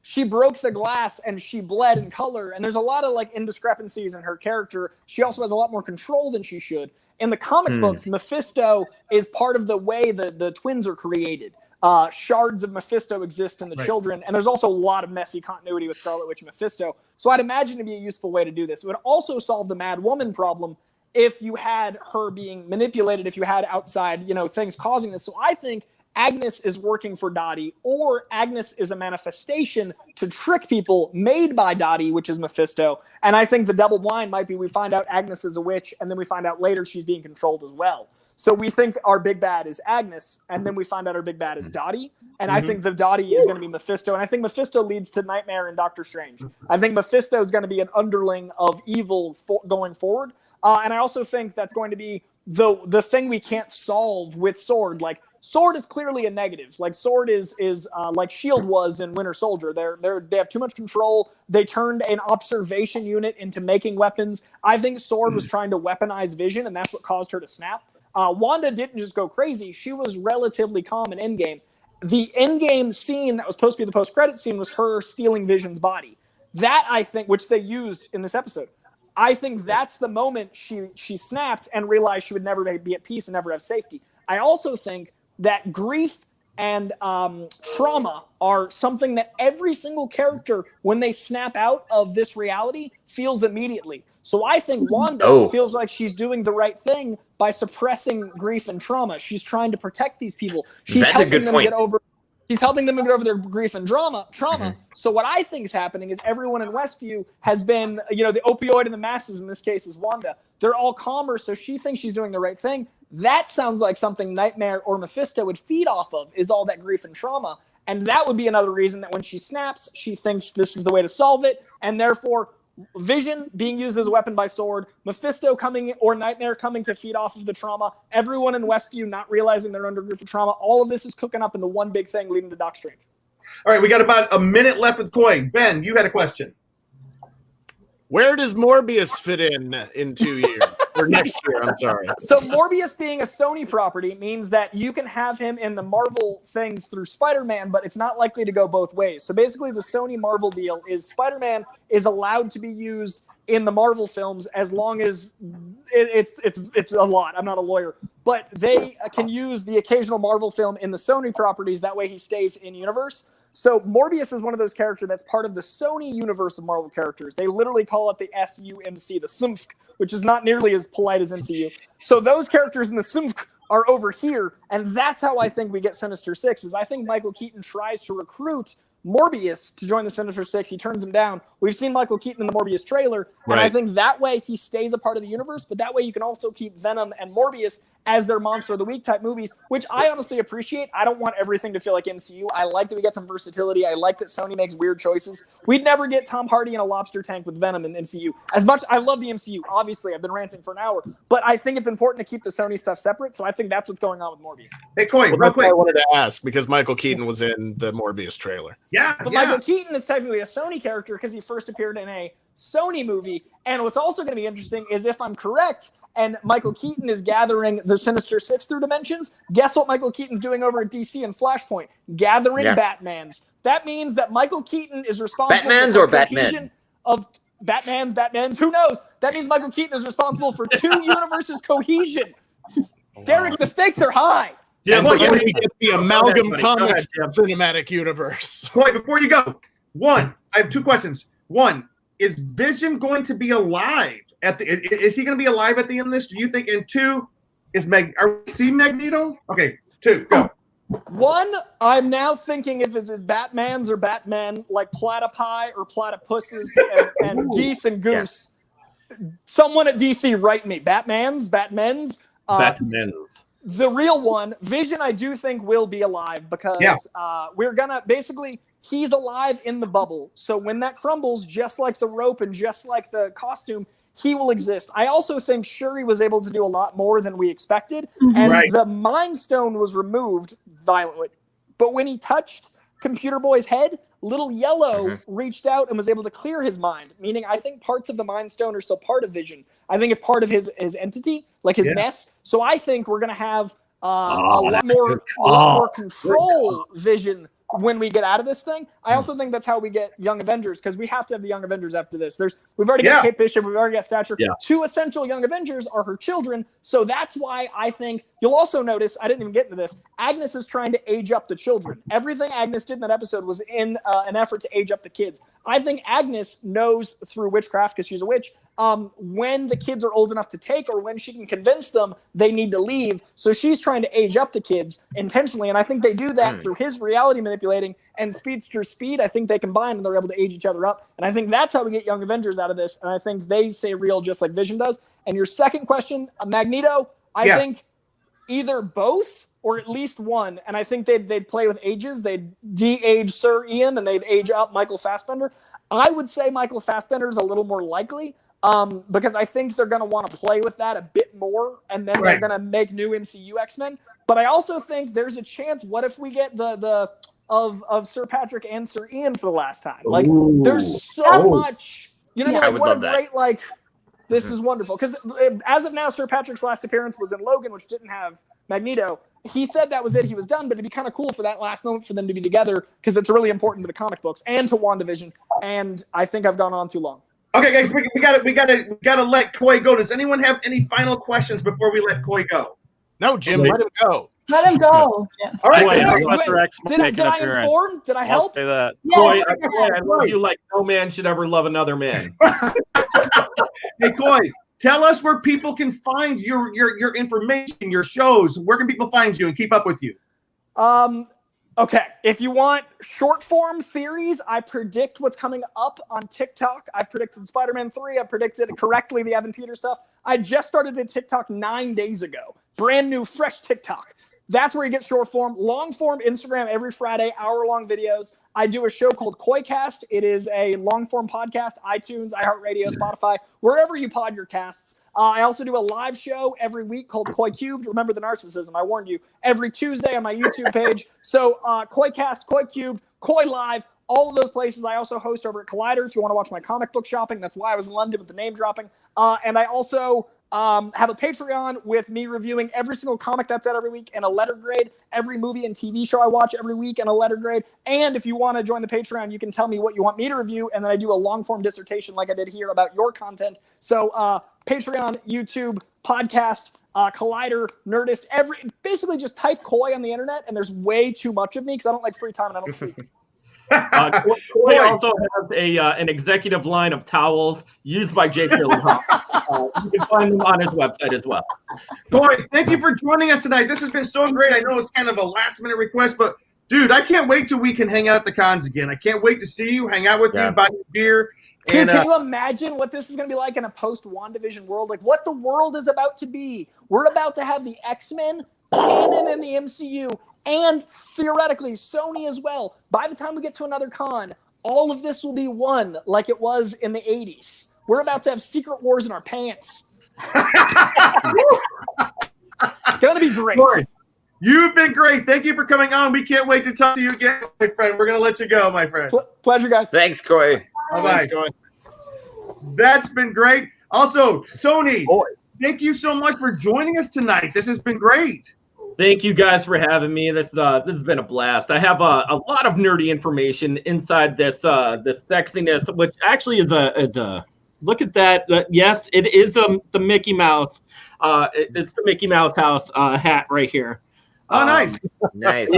she broke the glass and she bled in color, and there's a lot of like indiscrepancies in her character. She also has a lot more control than she should. In the comic books, Mephisto is part of the way the twins are created. Shards of Mephisto exist in the children, and there's also a lot of messy continuity with Scarlet Witch and Mephisto. So I'd imagine it'd be a useful way to do this. It would also solve the Mad Woman problem if you had her being manipulated, if you had outside, things causing this. So I think Agnes is working for Dottie, or Agnes is a manifestation to trick people made by Dottie, which is Mephisto. And I think the double blind might be we find out Agnes is a witch, and then we find out later she's being controlled as well. So we think our big bad is Agnes, and then we find out our big bad is Dottie. And I think the Dottie is going to be Mephisto. And I think Mephisto leads to Nightmare and Doctor Strange. I think Mephisto is going to be an underling of evil going forward. And I also think that's going to be the thing we can't solve with Sword. Like, Sword is clearly a negative. Like, Sword is like S.H.I.E.L.D. was in Winter Soldier. They have too much control. They turned an observation unit into making weapons. I think Sword was trying to weaponize Vision, and that's what caused her to snap. Wanda didn't just go crazy. She was relatively calm in Endgame. The Endgame scene that was supposed to be the post-credit scene was her stealing Vision's body. That, I think, which they used in this episode, I think that's the moment she snapped and realized she would never be at peace and never have safety. I also think that grief and trauma are something that every single character, when they snap out of this reality, feels immediately. So I think Wanda feels like she's doing the right thing by suppressing grief and trauma. She's trying to protect these people. She's helping them get over. She's helping them get over their grief and trauma. So what I think is happening is everyone in Westview has been, the opioid and the masses, in this case is Wanda. They're all calmer, so she thinks she's doing the right thing. That sounds like something Nightmare or Mephisto would feed off of, is all that grief and trauma. And that would be another reason that when she snaps, she thinks this is the way to solve it. And therefore, Vision being used as a weapon by Sword, Mephisto coming or Nightmare coming to feed off of the trauma, everyone in Westview not realizing they're under grief of trauma, all of this is cooking up into one big thing leading to Doc Strange. All right, we got about a minute left with Coy. Ben, you had a question. Where does Morbius fit in 2 years? Or next year, I'm sorry. So Morbius being a Sony property means that you can have him in the Marvel things through Spider-Man, but it's not likely to go both ways. So basically the Sony Marvel deal is Spider-Man is allowed to be used in the Marvel films as long as it's a lot. I'm not a lawyer, but they can use the occasional Marvel film in the Sony properties. That way he stays in universe. So Morbius is one of those characters that's part of the Sony universe of Marvel characters. They literally call it the SUMC, the SUMC, which is not nearly as polite as MCU. So those characters in the SUMC are over here, and that's how I think we get Sinister Six, is I think Michael Keaton tries to recruit Morbius to join the Sinister Six. He turns him down. We've seen Michael Keaton in the Morbius trailer, and I think that way he stays a part of the universe, but that way you can also keep Venom and Morbius as their Monster of the Week type movies, which I honestly appreciate. I don't want everything to feel like MCU. I like that we get some versatility. I like that Sony makes weird choices. We'd never get Tom Hardy in a lobster tank with Venom in MCU. As much I love the MCU, obviously, I've been ranting for an hour, but I think it's important to keep the Sony stuff separate, so I think that's what's going on with Morbius. Hey, Coy, real that's quick. what I wanted to ask, because Michael Keaton was in the Morbius trailer. But Michael Keaton is technically a Sony character because he first appeared in a Sony movie. And what's also going to be interesting is if I'm correct, and Michael Keaton is gathering the Sinister Six through dimensions, guess what Michael Keaton's doing over at DC and Flashpoint? Gathering Batmans. That means that Michael Keaton is responsible Batmans for or Batman? Of Batmans, who knows? That means Michael Keaton is responsible for two universes cohesion. Derek, the stakes are high. Yeah, but then we get the Amalgam Comics cinematic universe. Coy, before you go, I have two questions. One, is Vision going to be alive is he going to be alive at the end of this? Do you think? And two, are we seeing Magneto? Okay, two, go. One, I'm now thinking if it's Batmans or Batmen, like platypi or platypuses and geese and goose. Someone at DC write me. Batmans. The real one, Vision, I do think will be alive because we're gonna he's alive in the bubble. So when that crumbles, just like the rope and just like the costume, he will exist. I also think Shuri was able to do a lot more than we expected, and the Mind Stone was removed violently. But when he touched Computer Boy's head, Little Yellow reached out and was able to clear his mind, meaning I think parts of the Mind Stone are still part of Vision. I think it's part of his entity, like his mess. So I think we're going to have a lot more control Vision when we get out of this thing. I also think that's how we get Young Avengers, because we have to have the Young Avengers after this. We've already got Kate Bishop, we've already got Stature. Two essential Young Avengers are her children, so that's why I think you'll also notice, I didn't even get into this, Agnes is trying to age up the children. Everything Agnes did in that episode was in an effort to age up the kids. I think Agnes knows through witchcraft, because she's a witch, when the kids are old enough to take, or when she can convince them they need to leave. So she's trying to age up the kids intentionally, and I think they do that through his reality manipulating and Speedster Speed. I think they combine and they're able to age each other up, and I think that's how we get Young Avengers out of this, and I think they stay real just like Vision does. And your second question, Magneto, I think either both or at least one, and I think they'd play with ages. They'd de-age Sir Ian and they'd age up Michael Fassbender. I would say Michael Fassbender is a little more likely, because I think they're going to want to play with that a bit more, and then they're going to make new MCU X-Men. But I also think there's a chance, what if we get the of Sir Patrick and Sir Ian for the last time? Like, there's so much, you know, like, what a great, like, this is wonderful. Because as of now, Sir Patrick's last appearance was in Logan, which didn't have Magneto. He said that was it, he was done, but it'd be kind of cool for that last moment for them to be together, because it's really important to the comic books and to WandaVision, and I think I've gone on too long. Okay, guys, we gotta let Coy go. Does anyone have any final questions before we let Coy go? No, Jim, let him go. Let him go. Jim. All right. Did I inform? Did I help? I'll say that. Coy, I love you like no man should ever love another man. Hey, Coy, tell us where people can find your information, your shows. Where can people find you and keep up with you? Okay, if you want short form theories, I predict what's coming up on TikTok. I predicted Spider-Man 3. I predicted correctly the Evan Peters stuff. I just started a TikTok 9 days ago. Brand new, fresh TikTok. That's where you get short form. Long form, Instagram every Friday, hour-long videos. I do a show called Coycast. It is a long-form podcast, iTunes, iHeartRadio, Spotify, wherever you pod your casts. I also do a live show every week called Coy Cubed. Remember the narcissism, I warned you. Every Tuesday on my YouTube page. So Coycast, Coy Cubed, Coy Live, all of those places. I also host over at Collider if you want to watch my comic book shopping. That's why I was in London with the name dropping. And I also have a Patreon with me reviewing every single comic that's out every week and a letter grade, every movie and TV show I watch every week and a letter grade. And if you want to join the Patreon, you can tell me what you want me to review, and then I do a long-form dissertation like I did here about your content. So Patreon, YouTube, podcast, Collider, Nerdist, basically just type Coy on the internet, and there's way too much of me because I don't like free time and I don't sleep. Coy also has an executive line of towels used by Jake Gyllenhaal. You can find them on his website as well. Coy, thank you for joining us tonight. This has been so great. I know it's kind of a last-minute request, but dude, I can't wait till we can hang out at the cons again. I can't wait to see you, hang out with you, buy you beer. Dude, can you imagine what this is going to be like in a post-WandaVision world? Like, what the world is about to be. We're about to have the X-Men canon in the MCU, and theoretically Sony as well. By the time we get to another con, all of this will be one, like it was in the 80s. We're about to have Secret Wars in our pants. It's going to be great. Coy, you've been great. Thank you for coming on. We can't wait to talk to you again, my friend. We're going to let you go, my friend. Pleasure, guys. Thanks, Coy. Bye-bye. That's been great. Also, Tony, thank you so much for joining us tonight. This has been great. Thank you guys for having me. This has been a blast. I have a lot of nerdy information inside this sexiness, which actually is a look at that. Yes, it is the Mickey Mouse. It's the Mickey Mouse house hat right here. Oh, nice. Nice.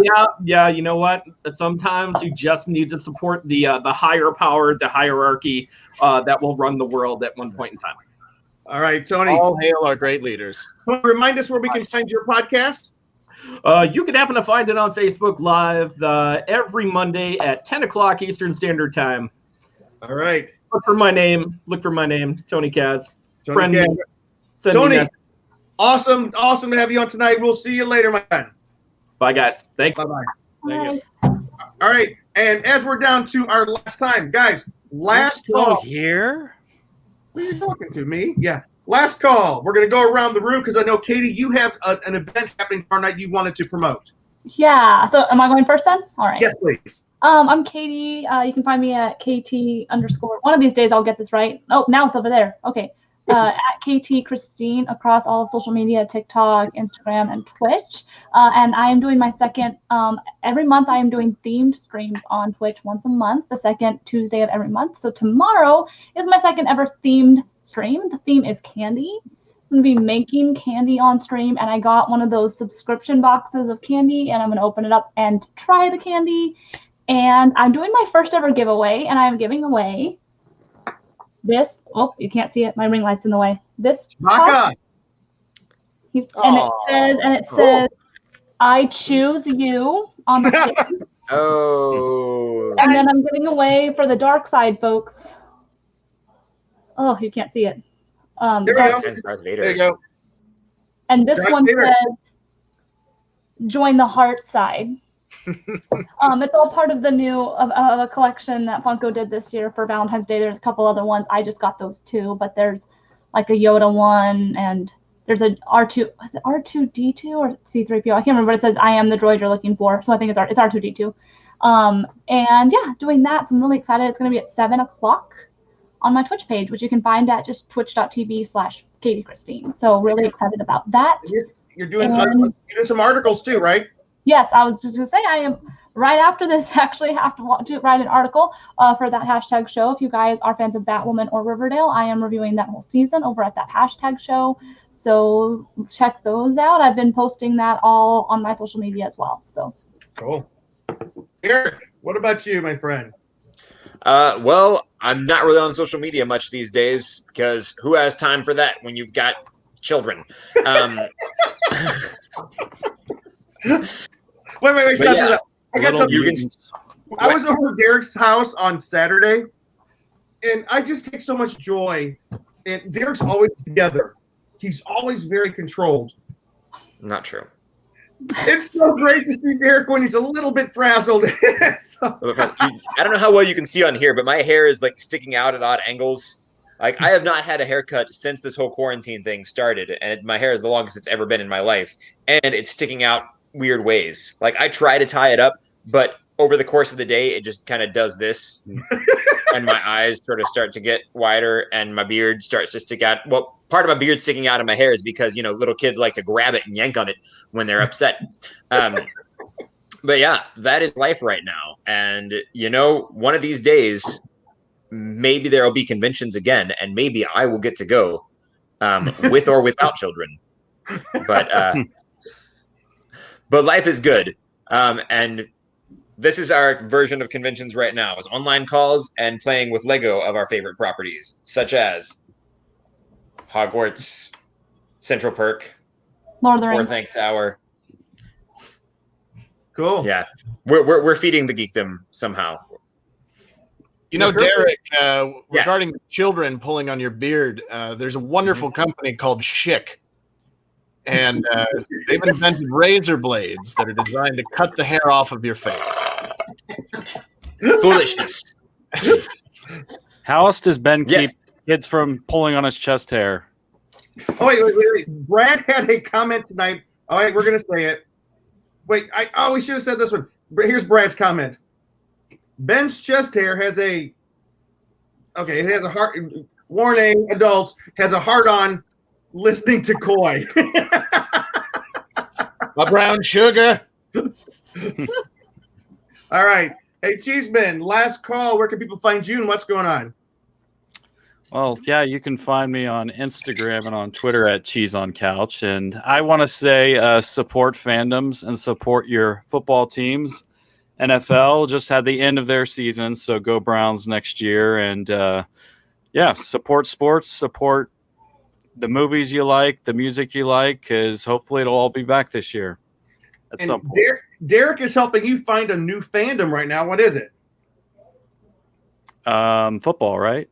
Yeah. You know what? Sometimes you just need to support the higher power, the hierarchy that will run the world at one point in time. All right, Tony. All hail our great leaders. Remind us where we can find your podcast. You can happen to find it on Facebook Live every Monday at 10 o'clock Eastern Standard Time. All right. Look for my name, Tony Kaz. Tony, awesome to have you on tonight. We'll see you later, my friend. Bye, guys. Thanks. Bye-bye. Thank you. All right, and as we're down to our last time, guys, last call. Here? Who are you talking to, me? Yeah. Last call. We're going to go around the room because I know, Katie, you have an event happening tomorrow night you wanted to promote. Yeah. So am I going first then? All right. Yes, please. I'm Katie. You can find me at KT_. One of these days I'll get this right. Oh, now it's over there. Okay. At KT Christine across all of social media, TikTok, Instagram, and Twitch. And I am doing my second, every month I am doing themed streams on Twitch once a month, the second Tuesday of every month. So tomorrow is my second ever themed stream. The theme is candy. I'm going to be making candy on stream, and I got one of those subscription boxes of candy, and I'm going to open it up and try the candy. And I'm doing my first ever giveaway, and I'm giving away this. Oh, you can't see it. My ring light's in the way. This. And it says, "I choose you" on the sleeve. Oh. And then I'm giving away for the dark side, folks. Oh, you can't see it. There you go. And this Darth one Vader. says, "Join the heart side." It's all part of the new of a collection that Funko did this year for Valentine's Day. There's a couple other ones. I just got those two, but there's like a Yoda one, and there's a R2. Is it R2D2 or C3PO? I can't remember. But it says, "I am the droid you're looking for." So I think it's R2D2. And yeah, doing that. So I'm really excited. It's going to be at 7:00 on my Twitch page, which you can find at just twitch.tv/Katie Christine. So really excited about that. You're doing some articles too, right? Yes, I was just going to say I am right after this. Actually, have to write an article for that hashtag show. If you guys are fans of Batwoman or Riverdale, I am reviewing that whole season over at that hashtag show. So check those out. I've been posting that all on my social media as well. So cool. Eric, what about you, my friend? Well, I'm not really on social media much these days because who has time for that when you've got children? Wait, stop. Yeah. I got something. I was over at Derek's house on Saturday, and I just take so much joy. And Derek's always together. He's always very controlled. Not true. It's so great to see Derek when he's a little bit frazzled. I don't know how well you can see on here, but my hair is like sticking out at odd angles. Like I have not had a haircut since this whole quarantine thing started, and my hair is the longest it's ever been in my life, and it's sticking out weird ways. Like I try to tie it up, but over the course of the day, it just kind of does this, and my eyes sort of start to get wider, and my beard starts to stick out. Well, part of my beard sticking out of my hair is because little kids like to grab it and yank on it when they're upset. But yeah, that is life right now, and one of these days, maybe there will be conventions again, and maybe I will get to go with or without children. But life is good. And this is our version of conventions right now, is online calls and playing with Lego of our favorite properties, such as Hogwarts, Central Perk, Lord of the Rings, Orthanc Tower. Cool. Yeah. We're feeding the geekdom somehow. Derek, regarding children pulling on your beard, there's a wonderful company called Schick. And they've invented razor blades that are designed to cut the hair off of your face. Foolishness. How else does Ben keep kids from pulling on his chest hair? Oh, wait. Brad had a comment tonight. All right, we're going to say it. Wait, we should have said this one. Here's Brad's comment. Ben's chest hair has it has a heart. Warning, adults, has a heart on listening to Coy. My brown sugar. All right. Hey, Cheeseman, last call. Where can people find you and what's going on? Well, yeah, you can find me on Instagram and on Twitter at Cheese on Couch. And I want to say support fandoms and support your football teams. NFL just had the end of their season, so go Browns next year. And support sports, support the movies you like, the music you like, because hopefully it'll all be back this year at some point. Derek is helping you find a new fandom right now. What is it? Football, right?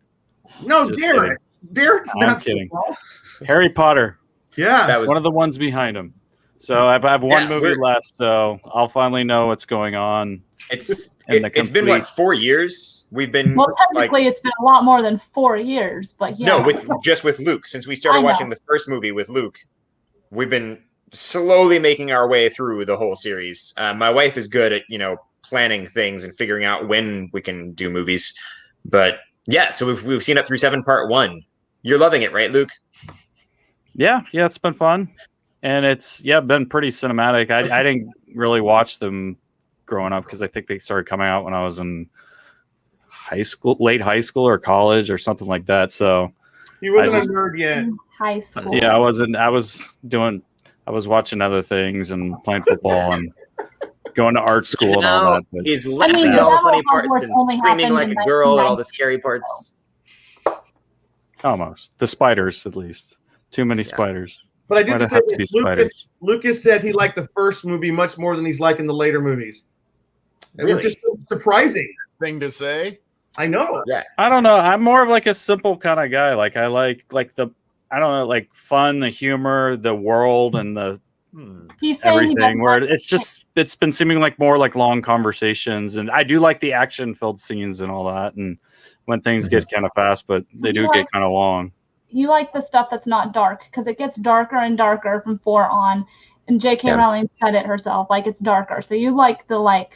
No, Just Derek. kidding. Derek's not. I'm kidding. Harry Potter. Yeah, that was one of the ones behind him. So I have one movie left, so I'll finally know what's going on. It's been what, 4 years? We've been technically it's been a lot more than 4 years, but yeah. No, with Luke. Since we started watching the first movie with Luke, we've been slowly making our way through the whole series. My wife is good at planning things and figuring out when we can do movies. But yeah, so we've seen up through 7 part 1. You're loving it, right, Luke? Yeah, it's been fun, and it's been pretty cinematic. I didn't really watch them growing up because I think they started coming out when I was in late high school or college or something like that. So he wasn't a nerd yet. High school. Yeah, I wasn't. I was watching other things and playing football and going to art school and all that. But he's laughing at all the funny parts and screaming like a girl at all the scary parts. Almost. The spiders, at least. Too many spiders. But I do have to say, Lucas said he liked the first movie much more than he's liking the later movies. It was just surprising thing to say. I know. Yeah. I don't know. I'm more of like a simple kind of guy. Like I like the like fun, the humor, the world, and the everything. Where it's been seeming like more like long conversations, and I do like the action-filled scenes and all that, and when things get kind of fast, but they do get kind of long. You like the stuff that's not dark because it gets darker and darker from 4 on, and J.K. Rowling said it herself, like it's darker. So you like the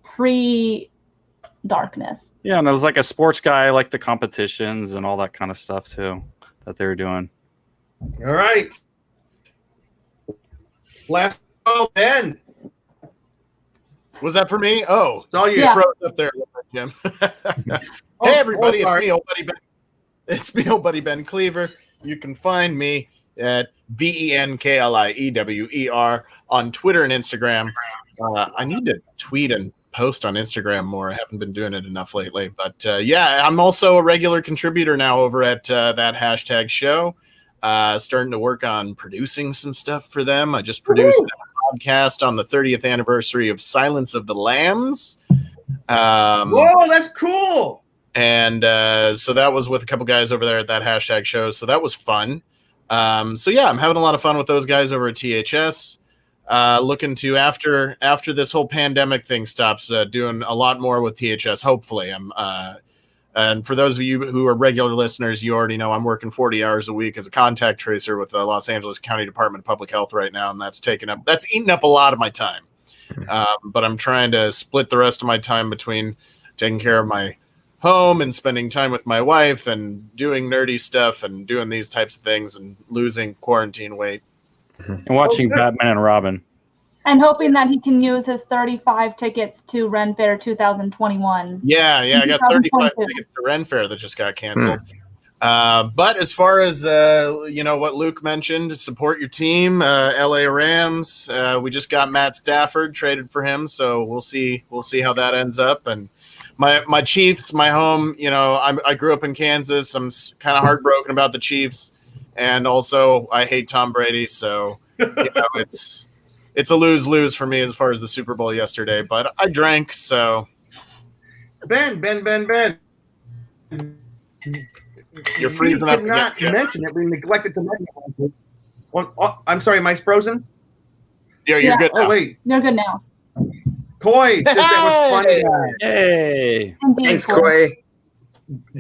pre-darkness. Yeah, and as like a sports guy, I like the competitions and all that kind of stuff too that they were doing. All right. Last call, Ben. Was that for me? Oh, it's all you. Froze up there, Jim. Hey, everybody, it's me, old buddy Ben. It's me, old buddy Ben Cleaver. You can find me at BENKLIEWER on Twitter and Instagram. I need to tweet and post on Instagram more. I haven't been doing it enough lately. But I'm also a regular contributor now over at that hashtag show. Starting to work on producing some stuff for them. I just produced a podcast on the 30th anniversary of Silence of the Lambs. Whoa, that's cool. And so that was with a couple guys over there at that hashtag show. So that was fun. I'm having a lot of fun with those guys over at THS. Looking to after this whole pandemic thing stops, doing a lot more with THS. Hopefully, and for those of you who are regular listeners, you already know I'm working 40 hours a week as a contact tracer with the Los Angeles County Department of Public Health right now, and that's eating up a lot of my time. But I'm trying to split the rest of my time between taking care of my home and spending time with my wife and doing nerdy stuff and doing these types of things and losing quarantine weight. And watching Batman and Robin. And hoping that he can use his 35 tickets to Ren Fair 2021. Yeah, I got 35 tickets to Ren Fair that just got canceled. But as far as what Luke mentioned, support your team, LA Rams. We just got Matt Stafford traded for him, so we'll see how that ends up. And my Chiefs, my home. I grew up in Kansas. I'm kind of heartbroken about the Chiefs, and also I hate Tom Brady. So it's a lose-lose for me as far as the Super Bowl yesterday. But I drank, so. Ben. You're freezing up. We did not mention it. We neglected to mention it. Oh, I'm sorry. Am I frozen? Yeah, you're good now. Oh, wait. You're good now. Coy said that was funny. Hey. Thanks, Coy.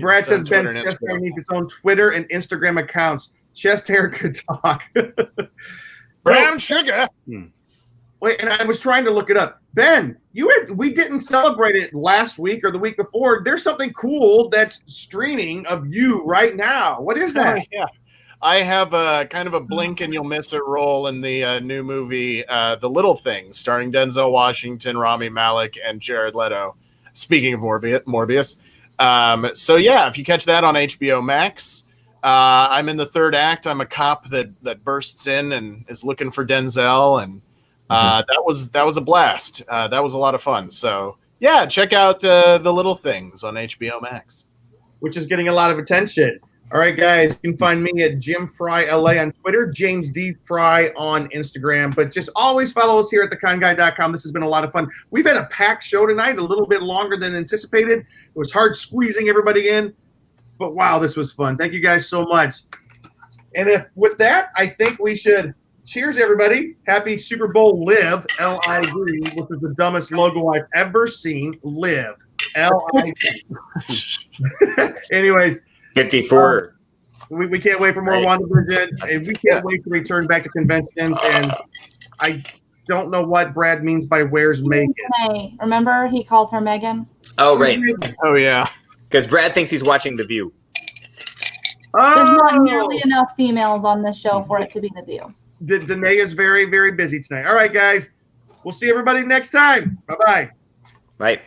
Brad says Ben Chest Hair needs its own Twitter and Instagram accounts. Chest Hair could talk. Brown sugar. Wait, and I was trying to look it up. Ben, we didn't celebrate it last week or the week before. There's something cool that's streaming of you right now. What is that? Yeah. I have a kind of a blink and you'll miss it role in the new movie, The Little Things, starring Denzel Washington, Rami Malek, and Jared Leto. Speaking of Morbius. If you catch that on HBO Max, I'm in the third act. I'm a cop that bursts in and is looking for Denzel, and that was a blast. That was a lot of fun. So yeah, check out The Little Things on HBO Max, which is getting a lot of attention. All right, guys, you can find me at Jim Fry LA on Twitter, James D. Fry on Instagram. But just always follow us here at theconguy.com. This has been a lot of fun. We've had a packed show tonight, a little bit longer than anticipated. It was hard squeezing everybody in. But wow, this was fun. Thank you guys so much. And with that, I think we should cheers, everybody. Happy Super Bowl Live, L-I-V, which is the dumbest logo I've ever seen. Live, L-I-V. Anyways. 54. We can't wait for more WandaVision, and we can't wait to return back to conventions. And I don't know what Brad means by "where's Megan." Remember, he calls her Megan. Oh, right. Oh, yeah. Because Brad thinks he's watching The View. There's not nearly enough females on this show for it to be The View. Danae is very, very busy tonight. All right, guys. We'll see everybody next time. Bye-bye. Bye.